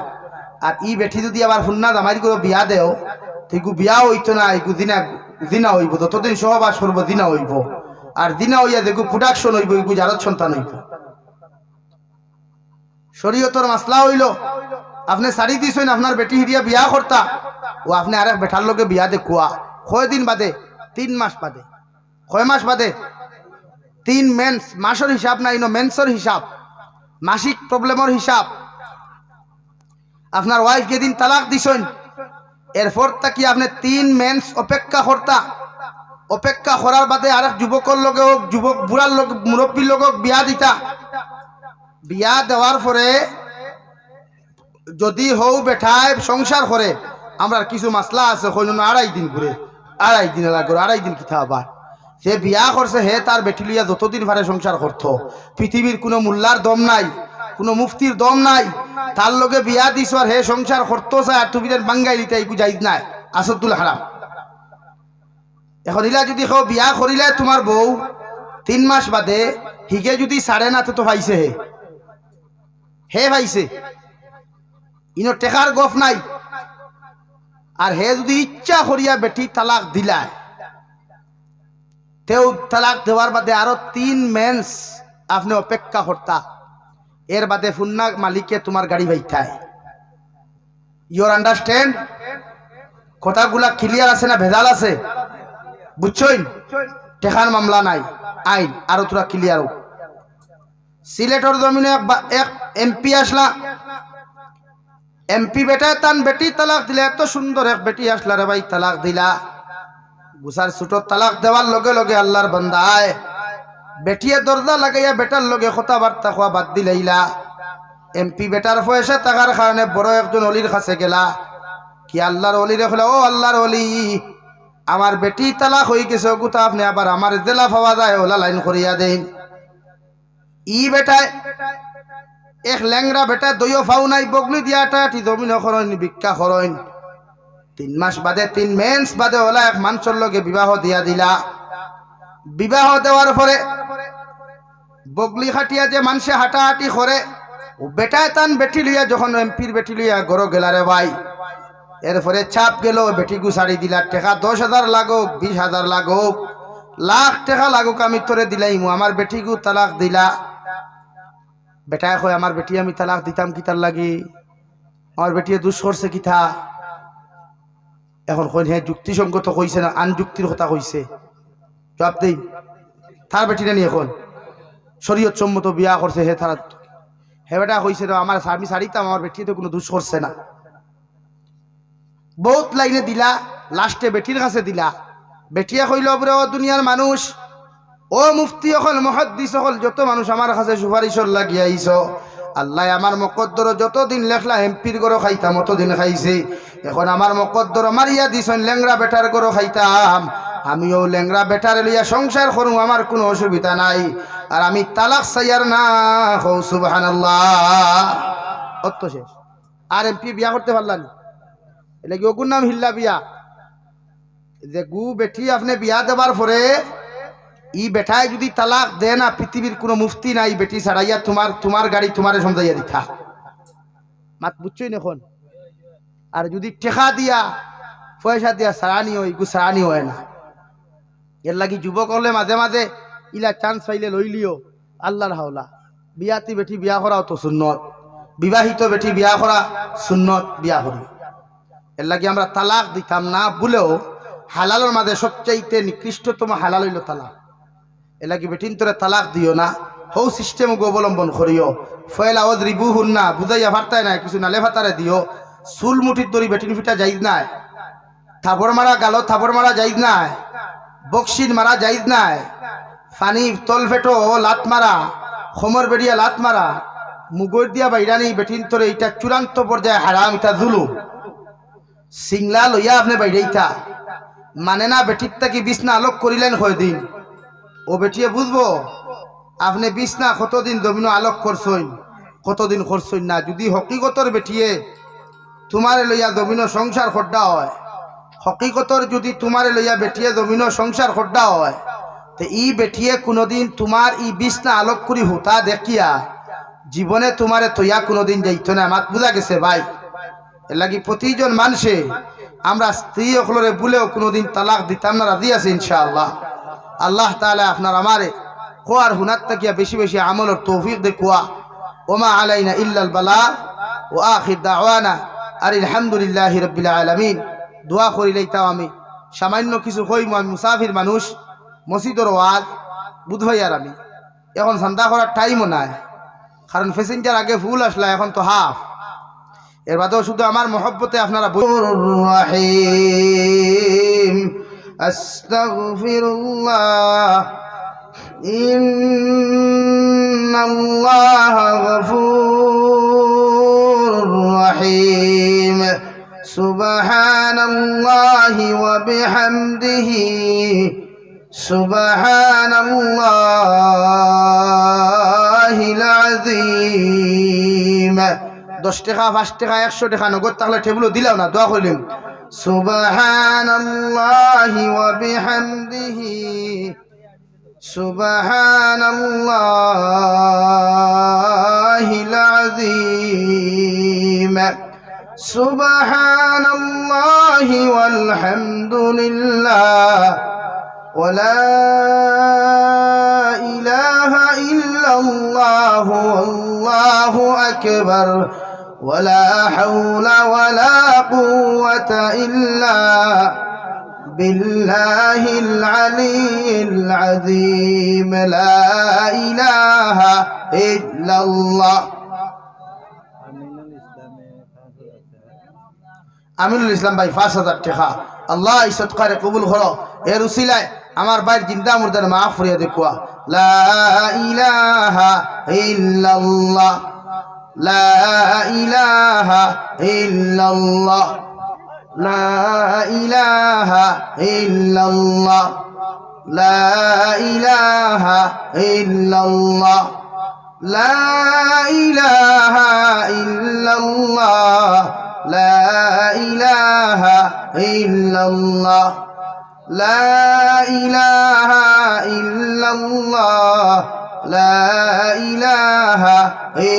আর ই বেটি যদি আবার হুন্না দামাই করে বিয়া দেও তেগু বিয়া হইতো না এগু দিনা হইব ততদিন সহবাস করব দিনা হইব আর দিনা হইয়া দেখু প্রোডাকশন হইব এগু জারত সন্তান হইব। শরীয়তর মাসলা হইল আপনি সারি দিছেন আপনার বেটি হিরিয়া বিয়া করতা ও আপনি আরেক বেটার লগে বিয়া দেখুয়া কয় দিন বাদে 3 মাস বাদে কয় মাস বাদে 3 মেন্স মাসের হিসাব না ইনো মেন্সর হিসাব মাসিক প্রবলেমের হিসাব আপনার ওয়াইফ যেদিন তালাক দিছেন এরপর তাকি আপনি 3 মেন্স অপেক্ষা করতা অপেক্ষা করার বাদে আরেক যুবকর লগে হোক যুবক বুড়ার লগে মুরব্বীর লগে বিয়া দিতা বিয়া দেওয়ার পরে যদি হও বেঠায় সংসার করে আমরা কিছু মাসলা আছে কইন 2.5 দিন ঘুরে 2.5 দিন লাগবে 2.5 দিন কিতা আবার সে বিয়া করছে হে তার বেটি লইয়া যতদিন পারে সংসার করতো পৃথিবীর কোনো মোল্লার দম নাই কোনো মুফতির দম নাই তার লগে বিয়া দিছ আর হে সংসার করতো চায় আর তুমি বাঙ্গাই দিতে এইগু যাইজ নাই আসদুল হারাম। এখন ইলা যদি কেউ বিয়া করিলে তোমার বউ 3 মাস বাদে হিগে যদি সাড়ে না তো পাইছে হে পাইছে ইনো টেকার গফ নাই আর হে যদি ইচ্ছা করিয়া বেটি তালাক দিলায় তেও তালাক দেওয়ার বাদে আরো 3 মেন্স আপনি অপেক্ষা করতা এর বাদে ফুন্না মালিককে তোমার গাড়ি বাইতায়। ইউর আন্ডারস্ট্যান্ড কথাগুলা ক্লিয়ার আছে না ভেজাল আছে বুঝছইন টেকার মামলা নাই আইন আরো তোরা ক্লিয়ার হোক। সিলেটর জমিনে এক এমপি আসলা এমপি বেটায় তান বেটি তালাক দিলা এত সুন্দর এক বেটি আসলা রে ভাই তালাক দিলা গুসার ছুটো তালাক দেওয়ার লগে লগে আল্লাহর বান্দায় বেটিয়ে দরজা লাগাইয়া বেটার লগে কথাবার্তা খোয়া বাদ দিলাইলা এমপি বেটার পয়সা টাকার কারণে বড় একজন অলির কাছে গেলা কি আল্লাহর অলিরে হলো ও আল্লাহর অলি আমার বেটি তালাক হয়ে গেছে গুতা আপনি আবার আমার জেলা পাওয়া যায় ওলা লাইন করিয়া দেন। ই বেটায় এক ল্যাংরা বেটা দইও ফাও নাই বগলি দিয়াটা জমিন খরণ ভিক্ষা খরণ 3 মাস বাদে 3 মেন্স বাদে ওলা এক মানুষের লগে বিবাহ দিয়া দিলা। বিবাহ দেওয়ার পরে বগলি খাটিয়া যে মানুষে হাঁটাহাঁটি করে ও বেটায় তান বেটি লইয়া যখন এমপির বেটি লইয়া গড় গেলা রে ভাই এরপরে ছাপ গেল বেটি গুছাড়ি দিলা টাকা 10,000 লাগুক 20,000 লাগুক লাখ টাকা লাগুক আমি তোরে দিলাইমু আমার বেটি গু তালাক দিলা। বেটায় কয় আমার বেটি আমি তালাক দিতাম কিতার লাগি আমার বেটি দুষ করছে কিতা এখন কই হ্যাঁ যুক্তিসঙ্গত কইছে না আনযুক্তির কথা কইছে জবাব দেই তার বেটিটা নিয়ে এখন শরীয়ত সম্মত বিয়া করছে হে তারা হে বেটা কইছে আমার আমি ছাড়িতাম আমার বেটি তো কোনো দুষ করছে না বহুত লাইনে দিলা লাস্টে বেটির কাছে দিলা বেটিয়া কইল বরে ও দুনিয়ার মানুষ ও মুফতি হল মুহাদ্দিস হল যত মানুষ আমার কাছে সুপারিশর লাগিয়া আইছ আল্লাহ আমার মকদ্দর যতদিন লেখলা এমপির গরো খাইতাম অতদিন খাইছে এখন আমার মকদ্দর মারিয়া দিছেন ল্যাংরা বেটার গরো খাইতাম আমিও ল্যাংরা বেটার লইয়া সংসার করুম আমার কোনো অসুবিধা নাই আর আমি তালাক চাইয়ার না হও সুবহানাল্লাহ অত শেষ আর এমপি বিয়া করতে পারলাম এটা কি ওগুর নাম হিল্লা বিয়া যে গু বেটি আপনি বিয়া দেবার পরে ই বেটায় যদি তালাক দে না পৃথিবীর কোনো মুফতি নাই বেটি ছাড়াইয়া তোমার গাড়ি তোমারে সমঝাইয়া দিতা মাত বুঝছই এখন আর যদি টেকা দিয়া পয়সা দিয়া সারানি হয় গু সারানি হয় না এর লাগি যুবক হলে মাঝে মাঝে ইলা চান্স পাইলে লইলিও আল্লাহর হাওলা বিয়াতি বেটি বিয়া করাও তো সুন্নত বিবাহিত বেটি বিয়া করা সুন্নত বিয়া করি এর লাগি আমরা তালাক দিতাম না বলেও হালালের মাঝে সবচাইতে নিকৃষ্টতম হালাল হইল তালাক এর লাগি বেটিন তোরে তালাক দিও না হৌ সিস্টেম অবলম্বন করিও ফয়লা অদ্রিবু হুন না বুঝাইয়া ভারতায় না কিছু নালে ভাতারে দিও চুল মুঠির দড়ি বেটিন ফিটা যাইজ নাই থাপড় মারা গালো থাপড় মারা যাইজ নাই বক্সির মারা যাইজ নাই, ফানি তল ফেটো লাত মারা, খমর বেরিয়া লাত মারা, মুগর দিয়া বাইরানি বেটিন তোরে এটা চূড়ান্ত পর্যায়ে হারাম, এটা জুলুম। সিংলা লইয়া আপনি বাইরে ইটা মানে না, বেটির তাকি বিছনা আলোক করিলেন কয়দিন, ও বেটিয়ে বুঝবো আপনি বিছনা কতদিন জমিন আলোক করছইন, কতদিন করছইন না। যদি হকিকতর বেটিয়ে তোমারে লইয়া জমিন সংসার খড্ডা হয়, হকিকতর যদি তোমারে লইয়া বেটিয়ে জমিন সংসার খড্ডা হয়, তো ই বেটিয়ে কোনোদিন তোমার ই বিছনা আলোক করি হুতা দেখিয়া জীবনে তোমারে তৈয়া কোনোদিন যাইত না। মাত বুঝা গেছে ভাই? এর লাগি প্রতিজন মানুষে আমরা স্ত্রী অকলরে বলেও কোনোদিন তালাক দিতাম না, রাজি আছে ইনশাআল্লাহ। আল্লাহ তাআলা আপনার আমারে কোয়ার হুনার তাকিয়া বেশি বেশি আমলের তৌফিক দে কোয়া। ওমা আলাইনা ইল্লাল বালা ও আখির দাওয়ানা আলহামদুলিল্লাহি রাব্বিল আলামিন। দোয়া করিলেই তাও আমি সামান্য কিছু কইম, আমি মুসাফির মানুষ, মসজিদের ওয়াজ বুধ ভাই। আর আমি এখন সন্ধ্যা করার টাইমও নাই, কারণ প্যাসেঞ্জার আগে ফুল আসলা, এখন তো হাফ। এর বাদেও শুধু আমার মহব্বতে আপনারা রহিম আস্তাগফিরুল্লাহ ইন্নাল্লাহা গফুরুর রহিম সুবহানাল্লাহি ওয়া বিহামদিহি সুবহানাল্লাহিল আযীম। 10 টাকা 5 টাকা 100 টাকা নগদ থাকলে টেবিলও দিলাও না, দোয়া করিলাম সুবহানাল্লাহি ওয়া বিহামদিহি সুবহানাল্লাহিল আযীম সুবহানাল্লাহি ওয়াল হামদুলিল্লাহ ওয়ালা ইলাহা ইল্লাল্লাহ আল্লাহু আকবার ওয়ালা হাওলা ওয়ালা কুওয়াতা ইল্লা বিল্লাহিল আলিয়্যিল আযীম লা ইলাহা ইল্লাল্লাহ। আমিনুল ইসলাম ভাই 5000 টাকা, আল্লাহ এই সদকারে কবুল করো। এর উসিলায় আমার ভাইয়ের জিন্দা মুর্দার মাফ করিয়া দেখুয়া। লা ইলাহা ইল্লাল্লাহ লা ইলাহা ইল্লাল্লাহ লা ইলাহা ইল্লাল্লাহ লা ইলাহা ইল্লাল্লাহ লা ইলাহা ইল্লাল্লাহ লা ইলাহা ইল্লাল্লাহ লা ইলাহা ইল্লাল্লাহ লা ইলাহা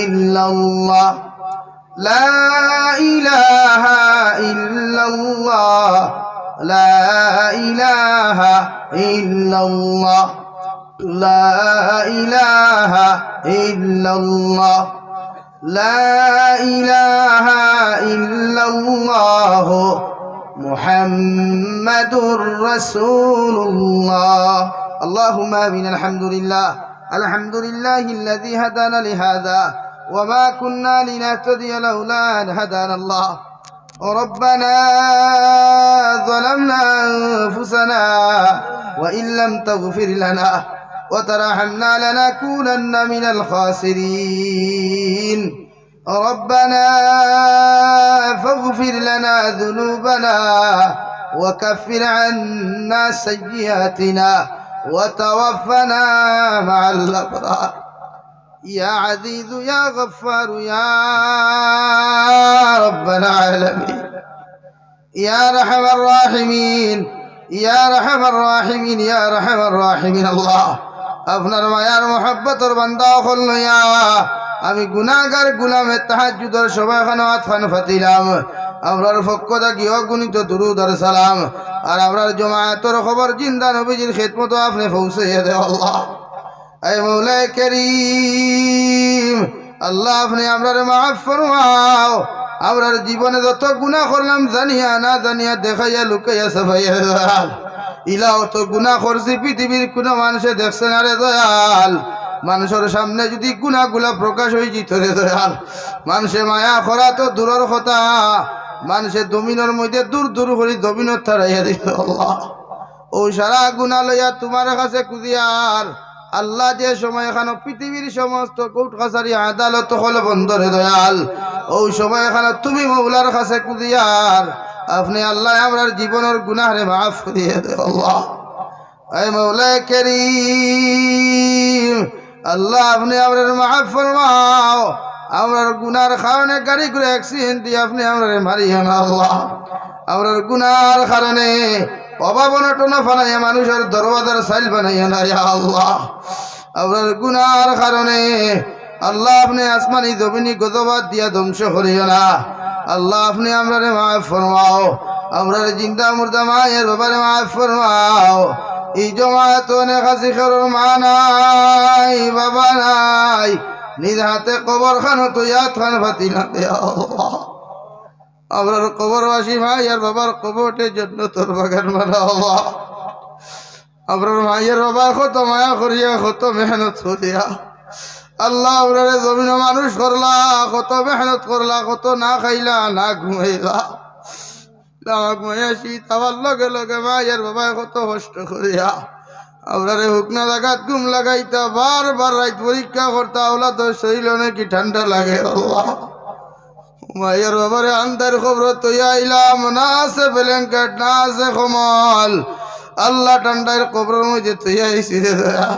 ইল্লাল্লাহ লা ইলাহা ইল্লাল্লাহ লা ইলাহা ইল্লাল্লাহ লা ইলাহা ইল্লাল্লাহ লা ইলাহা ইল্লাল্লাহ মুহাম্মাদুর রাসূলুল্লাহ। আল্লাহুম্মা আমিন। আলহামদুলিল্লাহ আলহামদুলিল্লাহিল্লাযী হাদানা লিহাযা ওয়া মা কুন্না লিনাহতাদিয়া লাউলা আন হাদানা আল্লাহ। ربنا ظلمنا أنفسنا وإن لم تغفر لنا وترحمنا لنكونن من الخاسرين. ربنا فاغفر لنا ذنوبنا وكفر عنا سيئاتنا وتوفنا مع الأبرار. يا عزيز يا غفار يا رب العالمين يا أرحم الراحمين يا أرحم الراحمين يا أرحم الراحمين الله আপনার মায়ার মোহাব্বতের বান্দা হল ইয়া আমি গুনাহগার গোলামে তাহাজ্জুদের সময়খানে আতফান ফাতিলাম আমরার পক্ষ থেকে অগণিত দুরূদ আর সালাম আর আমরার জামায়াতের খবর জিন্দা নবীজির খিদমত আপনি পৌঁছাইয়া দেও আল্লাহ। اے مولا کریم আল্লাহ আপনি আমরার মাফ ফরমাও। আমরার জীবনে যত গুনাহ করলাম জানিয়া না জানিয়া দেখাইয়া লুকাইয়া সাফাইয়া দয়াল ইলাও তো গুনাহ করছি পৃথিবীর কোন মানুষে দেখছে না রে দয়াল। মানুষের সামনে যদি গুনাহগুলা প্রকাশ হয়ে যেত রে দয়াল, মানুষে মায়া করা তো দূরের কথা, মানুষে জমিনের মধ্যে দূর দূর করে জমিনত তাড়াইয়া দিত আল্লাহ। ও সারা গুণা লইয়া তোমার কাছে কুদিয়ার আল্লাহ যে সময় এখানে পৃথিবীর সমস্ত কোর্ট কাছারি আদালত হল বন্দরে দয়াল ও সময় এখানে তুমি মৌলার কাছে কুদিয়ার আপনি আল্লাহ আমার জীবনের গুনাহরে মাফ করিয়ে দে আল্লাহ। এই মৌলা করিম আল্লাহ আপনি আমার মাফ ফরমাও। আমার গুনার কারণে গাড়ি করে অ্যাক্সিডেন্ট দিয়ে আপনি আমার মারিও না আল্লাহ। আমার গুনার কারণে অভাবনটনা ফালাইয়া মানুষের দরওয়াজার সাইল বানাইয়া না ইয়া আল্লাহ। আমার গুনার কারণে আল্লাহ আপনি আসমানি জমিনি গজবাদ দিয়া ধ্বংস করিও না আল্লাহ। আপনি আমরারে মাফ ফরমাও। আমরার জিন্দা মুর্দা মায়ের বাবারে মাফ ফরমাও। এই জমায়েত অনেক হাসি করর মা নাই বাবা নাই নিজ হাতে কবর খান তৈয়াত খান ফাতিলা আল্লাহ। আমরার কবরবাসী মায়ের বাবার কবরটের জন্য তোর বাগান বানা আল্লাহ। আমরার মায়ের বাবা কত মায়া করিয়া কত মেহনত করিয়া আল্লাহ আমরারে জমিন মানুষ করলা, কত মেহনত করলা, কত না খাইলা না ঘুমাইলা না ঘুমাইয়া শীত আবার লগে লগে মায়ের বাবা কত কষ্ট করিয়া আমরারে হুকনা জাগাত ঘুম লাগাইতা বারবার রাত পরীক্ষা করতা ওলা তো শরীর নাকি ঠান্ডা লাগে আল্লাহ। মায়ের বাবারে আন্দার খবর তৈয়া আইলাম না আছে ব্ল্যাঙ্কেট না আছে কমল আল্লাহ ঠান্ডার কবরের মধ্যে তৈয়া আইসি দয়া।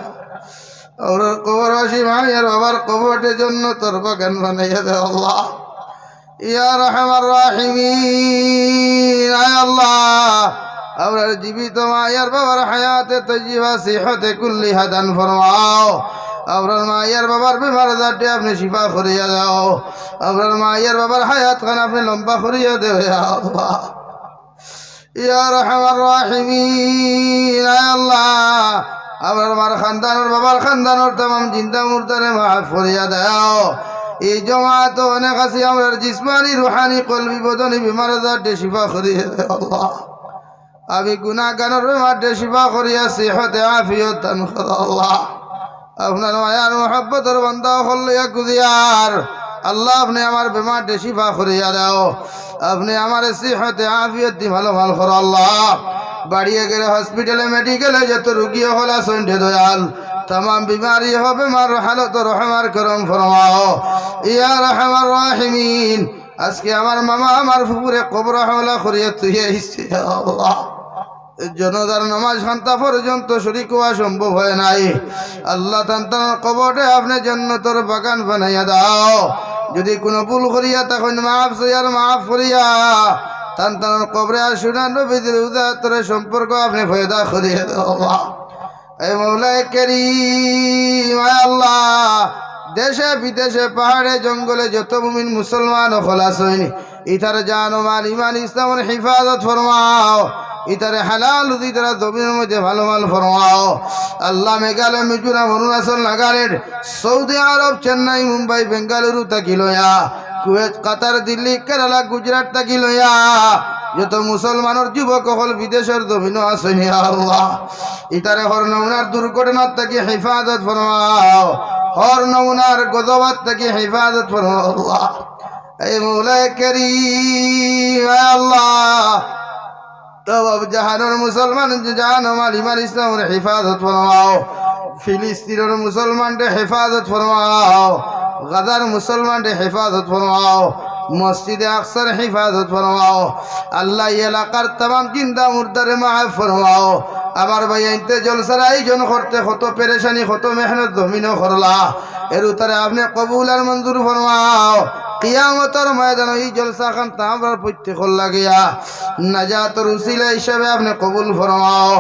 ওর কবর আসি মায়ের বাবার কবরের জন্য তোর বাগান বানাইয়া দে আল্লাহ। ইয়া রাহমার রাহিমিন আয় আল্লাহ আমরা জীবিত মায়ের বাবার হায়াতে তৈজিবা সিহতে কুল্লি হাদান ফরমাও। আপনার মায়ের বাবার বিমার জাতি আপনি শিফা করিয়া যাও। আপনার মায়ের বাবার হায়াত খান আপনি লম্বা করিয়া দেবে আল্লাহ। ইয়া রাহমার রাহিমিন আয় আল্লাহ আপনার মার খানদানোর বাবার খানদানোর তাম জিন্দা মুর্দারে মাফ করিয়া দাও। এই জমাত অনেক আছি আমরা জিসমানি রুহানি কলবি বদনি বিমার জাতি শিফা করিয়া দেও আল্লাহ। আমি গুনাহগানের মাঠে শিফা করিয়া সিহতে আফিয়ত দান কর আল্লাহ। আপনার মায়ার মোহাব্বতের বান্দা হল্লিয়া কুদিয়ার আল্লাহ আপনি আমার বেমারটে শিফা করিয়া দাও। আপনি আমার সিহতে আফিয়ত দি ভালো ভালো কর আল্লাহ। বাড়িয়ে গেলে হসপিটালে মেডিকেলে যত রুগী হল সন্ধ্যে দয়াল তাম বিমারি হবে মার হালত রহমার করম ফরমাও। ইয়া রাহমার রাহিমিন আজকে আমার মামা আমার ফুপুরে কবর হাওলা করিয়া তুই আইছে আল্লাহ। জনতার নামাজ খান্তা পর্যন্ত শরীক হওয়া সম্ভব হয় নাই আল্লাহ তান্তানোর কবরে আপনি জান্নাতের বাগান বানাইয়া দাও। যদি কোনো ভুল করিয়া তখন মাফ সইয়ার মাফ করিয়া তান্তানোর কবরে আর শুনা নবীদের উদাত্তরে সম্পর্ক আপনি ফয়দা করিয়া দাও আল্লাহ। এই মৌলাই কারীম আয় আল্লাহ দেশে বিদেশে পাহাড়ে জঙ্গলে যত মুমিন মুসলমান খলাস হয়নি ইতার জান ও মাল ইমান ইসলামের হিফাজত ফরমাও। ইতারে হালাল উদিতারা জমিনের মধ্যে ভালো ভালো ফরমাও আল্লাহ। মেঘালয় মিজোরাম অরুণাচল নাগাল্যান্ড সৌদি আরব চেন্নাই মুম্বাই বেঙ্গালুরু তাকি লয়া কুয়েত কাতার দিল্লি কেরালা গুজরাট তাকি লয়া যত মুসলমানের যুবক হল বিদেশের জমিনও আসেনি আল্লাহ। ইতারে হর নমুনার দুর্ঘটনার তাকে হেফাজত ফরমাও। হর নমুনার গজবাত তাকে হেফাজত ফরমাও আল্লাহ। এই মৌলাই কারীম আল্লাহ তব জাহানের মুসলমান জাহান মাল ইমান ইসলামের হেফাজত ফরমাও। ফিলিস্তিনের মুসলমানদের হেফাজত ফরমাও। গাজার মুসলমানদের হেফাজত ফরমাও। মসজিদে আকসার হেফাজত ফরমাও আল্লাহ। এলাকার তাম জিন্দা মুর্দারে মাফ ফরমাও। আমার ভাই আইতে জলসার আয়োজন করতে কত পেরেশানি কত মেহনত জমিনও করলা এর উত্তরে আপনি কবুল আর মঞ্জুর ফরমাও। কিয়ামতের ময়দান এই জলসা খান তামরার প্রত্যেক লাগিয়া নাজাতের উসিলা হিসাবে আপনি কবুল ফরমাও।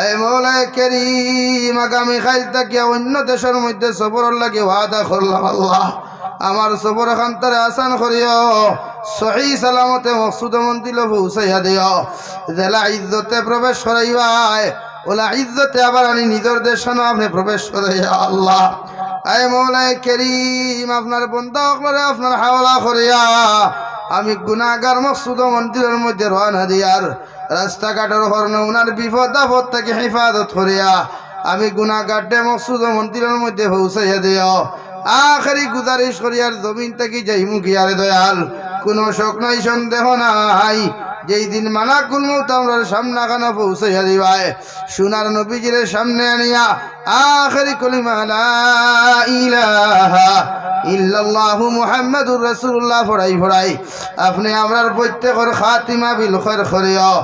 এই মৌলাই কারীম আগামী কাল থেকে অন্য দেশের মধ্যে সফরের লাগে ওয়াদা করলাম আল্লাহ। আমার সফর খান তারে আসান করিও সহি সালামতে মকসুদ মন্দির পৌঁছাইয়া দিও। জেলা ইজ্জতে প্রবেশ করাইবাই ওলা ইজ্জতে আবার আনি নিজের দেশ আপনি প্রবেশ করাইয়া আল্লাহ। আয় মৌলাই কারীম আপনার বন্দা হকলরে আপনার হাওলা করিয়া আমি গুনাহগার মকসুদ মন্দিরের মধ্যে রওনা দিয়ার রাস্তাঘাটের হরণ উনার বিপদ আপদ থেকে হেফাজত করিয়া আমি গুনাহগারটে মকসুদ মন্দিরের মধ্যে পৌঁছাইয়া দিও। আখেরি গুজারিশ করিয়ার জমিন থেকে যাইমু গিয়ারে দয়াল কোনো শোক নাই সন্দেহ নাই যেই দিন মালাকুল মউত আমরার সামনে খানা পৌঁছাইয়া দিবায় সোনার নবীজির সামনে আনিয়া আখেরি কলিমা লা ইলাহা ইল্লাল্লাহু মুহাম্মাদুর রাসূলুল্লাহ ফড়াই আপনি আমরার প্রত্যেকের খাতিমা বিল খৈর করিও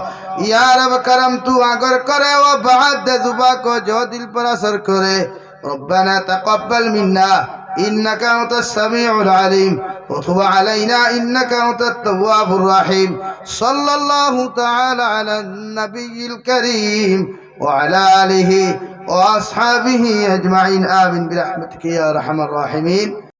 ইয়া রব করম তু আগর করে ও বাদ দুবা কো जो दिल पर असर करे ربنا تقبل منا إنك أنت السميع العليم وتب علينا إنك أنت التواب الرحيم صلى الله تعالى على النبي الكريم وعلى آله وأصحابه أجمعين آمين برحمتك يا أرحم الراحمين.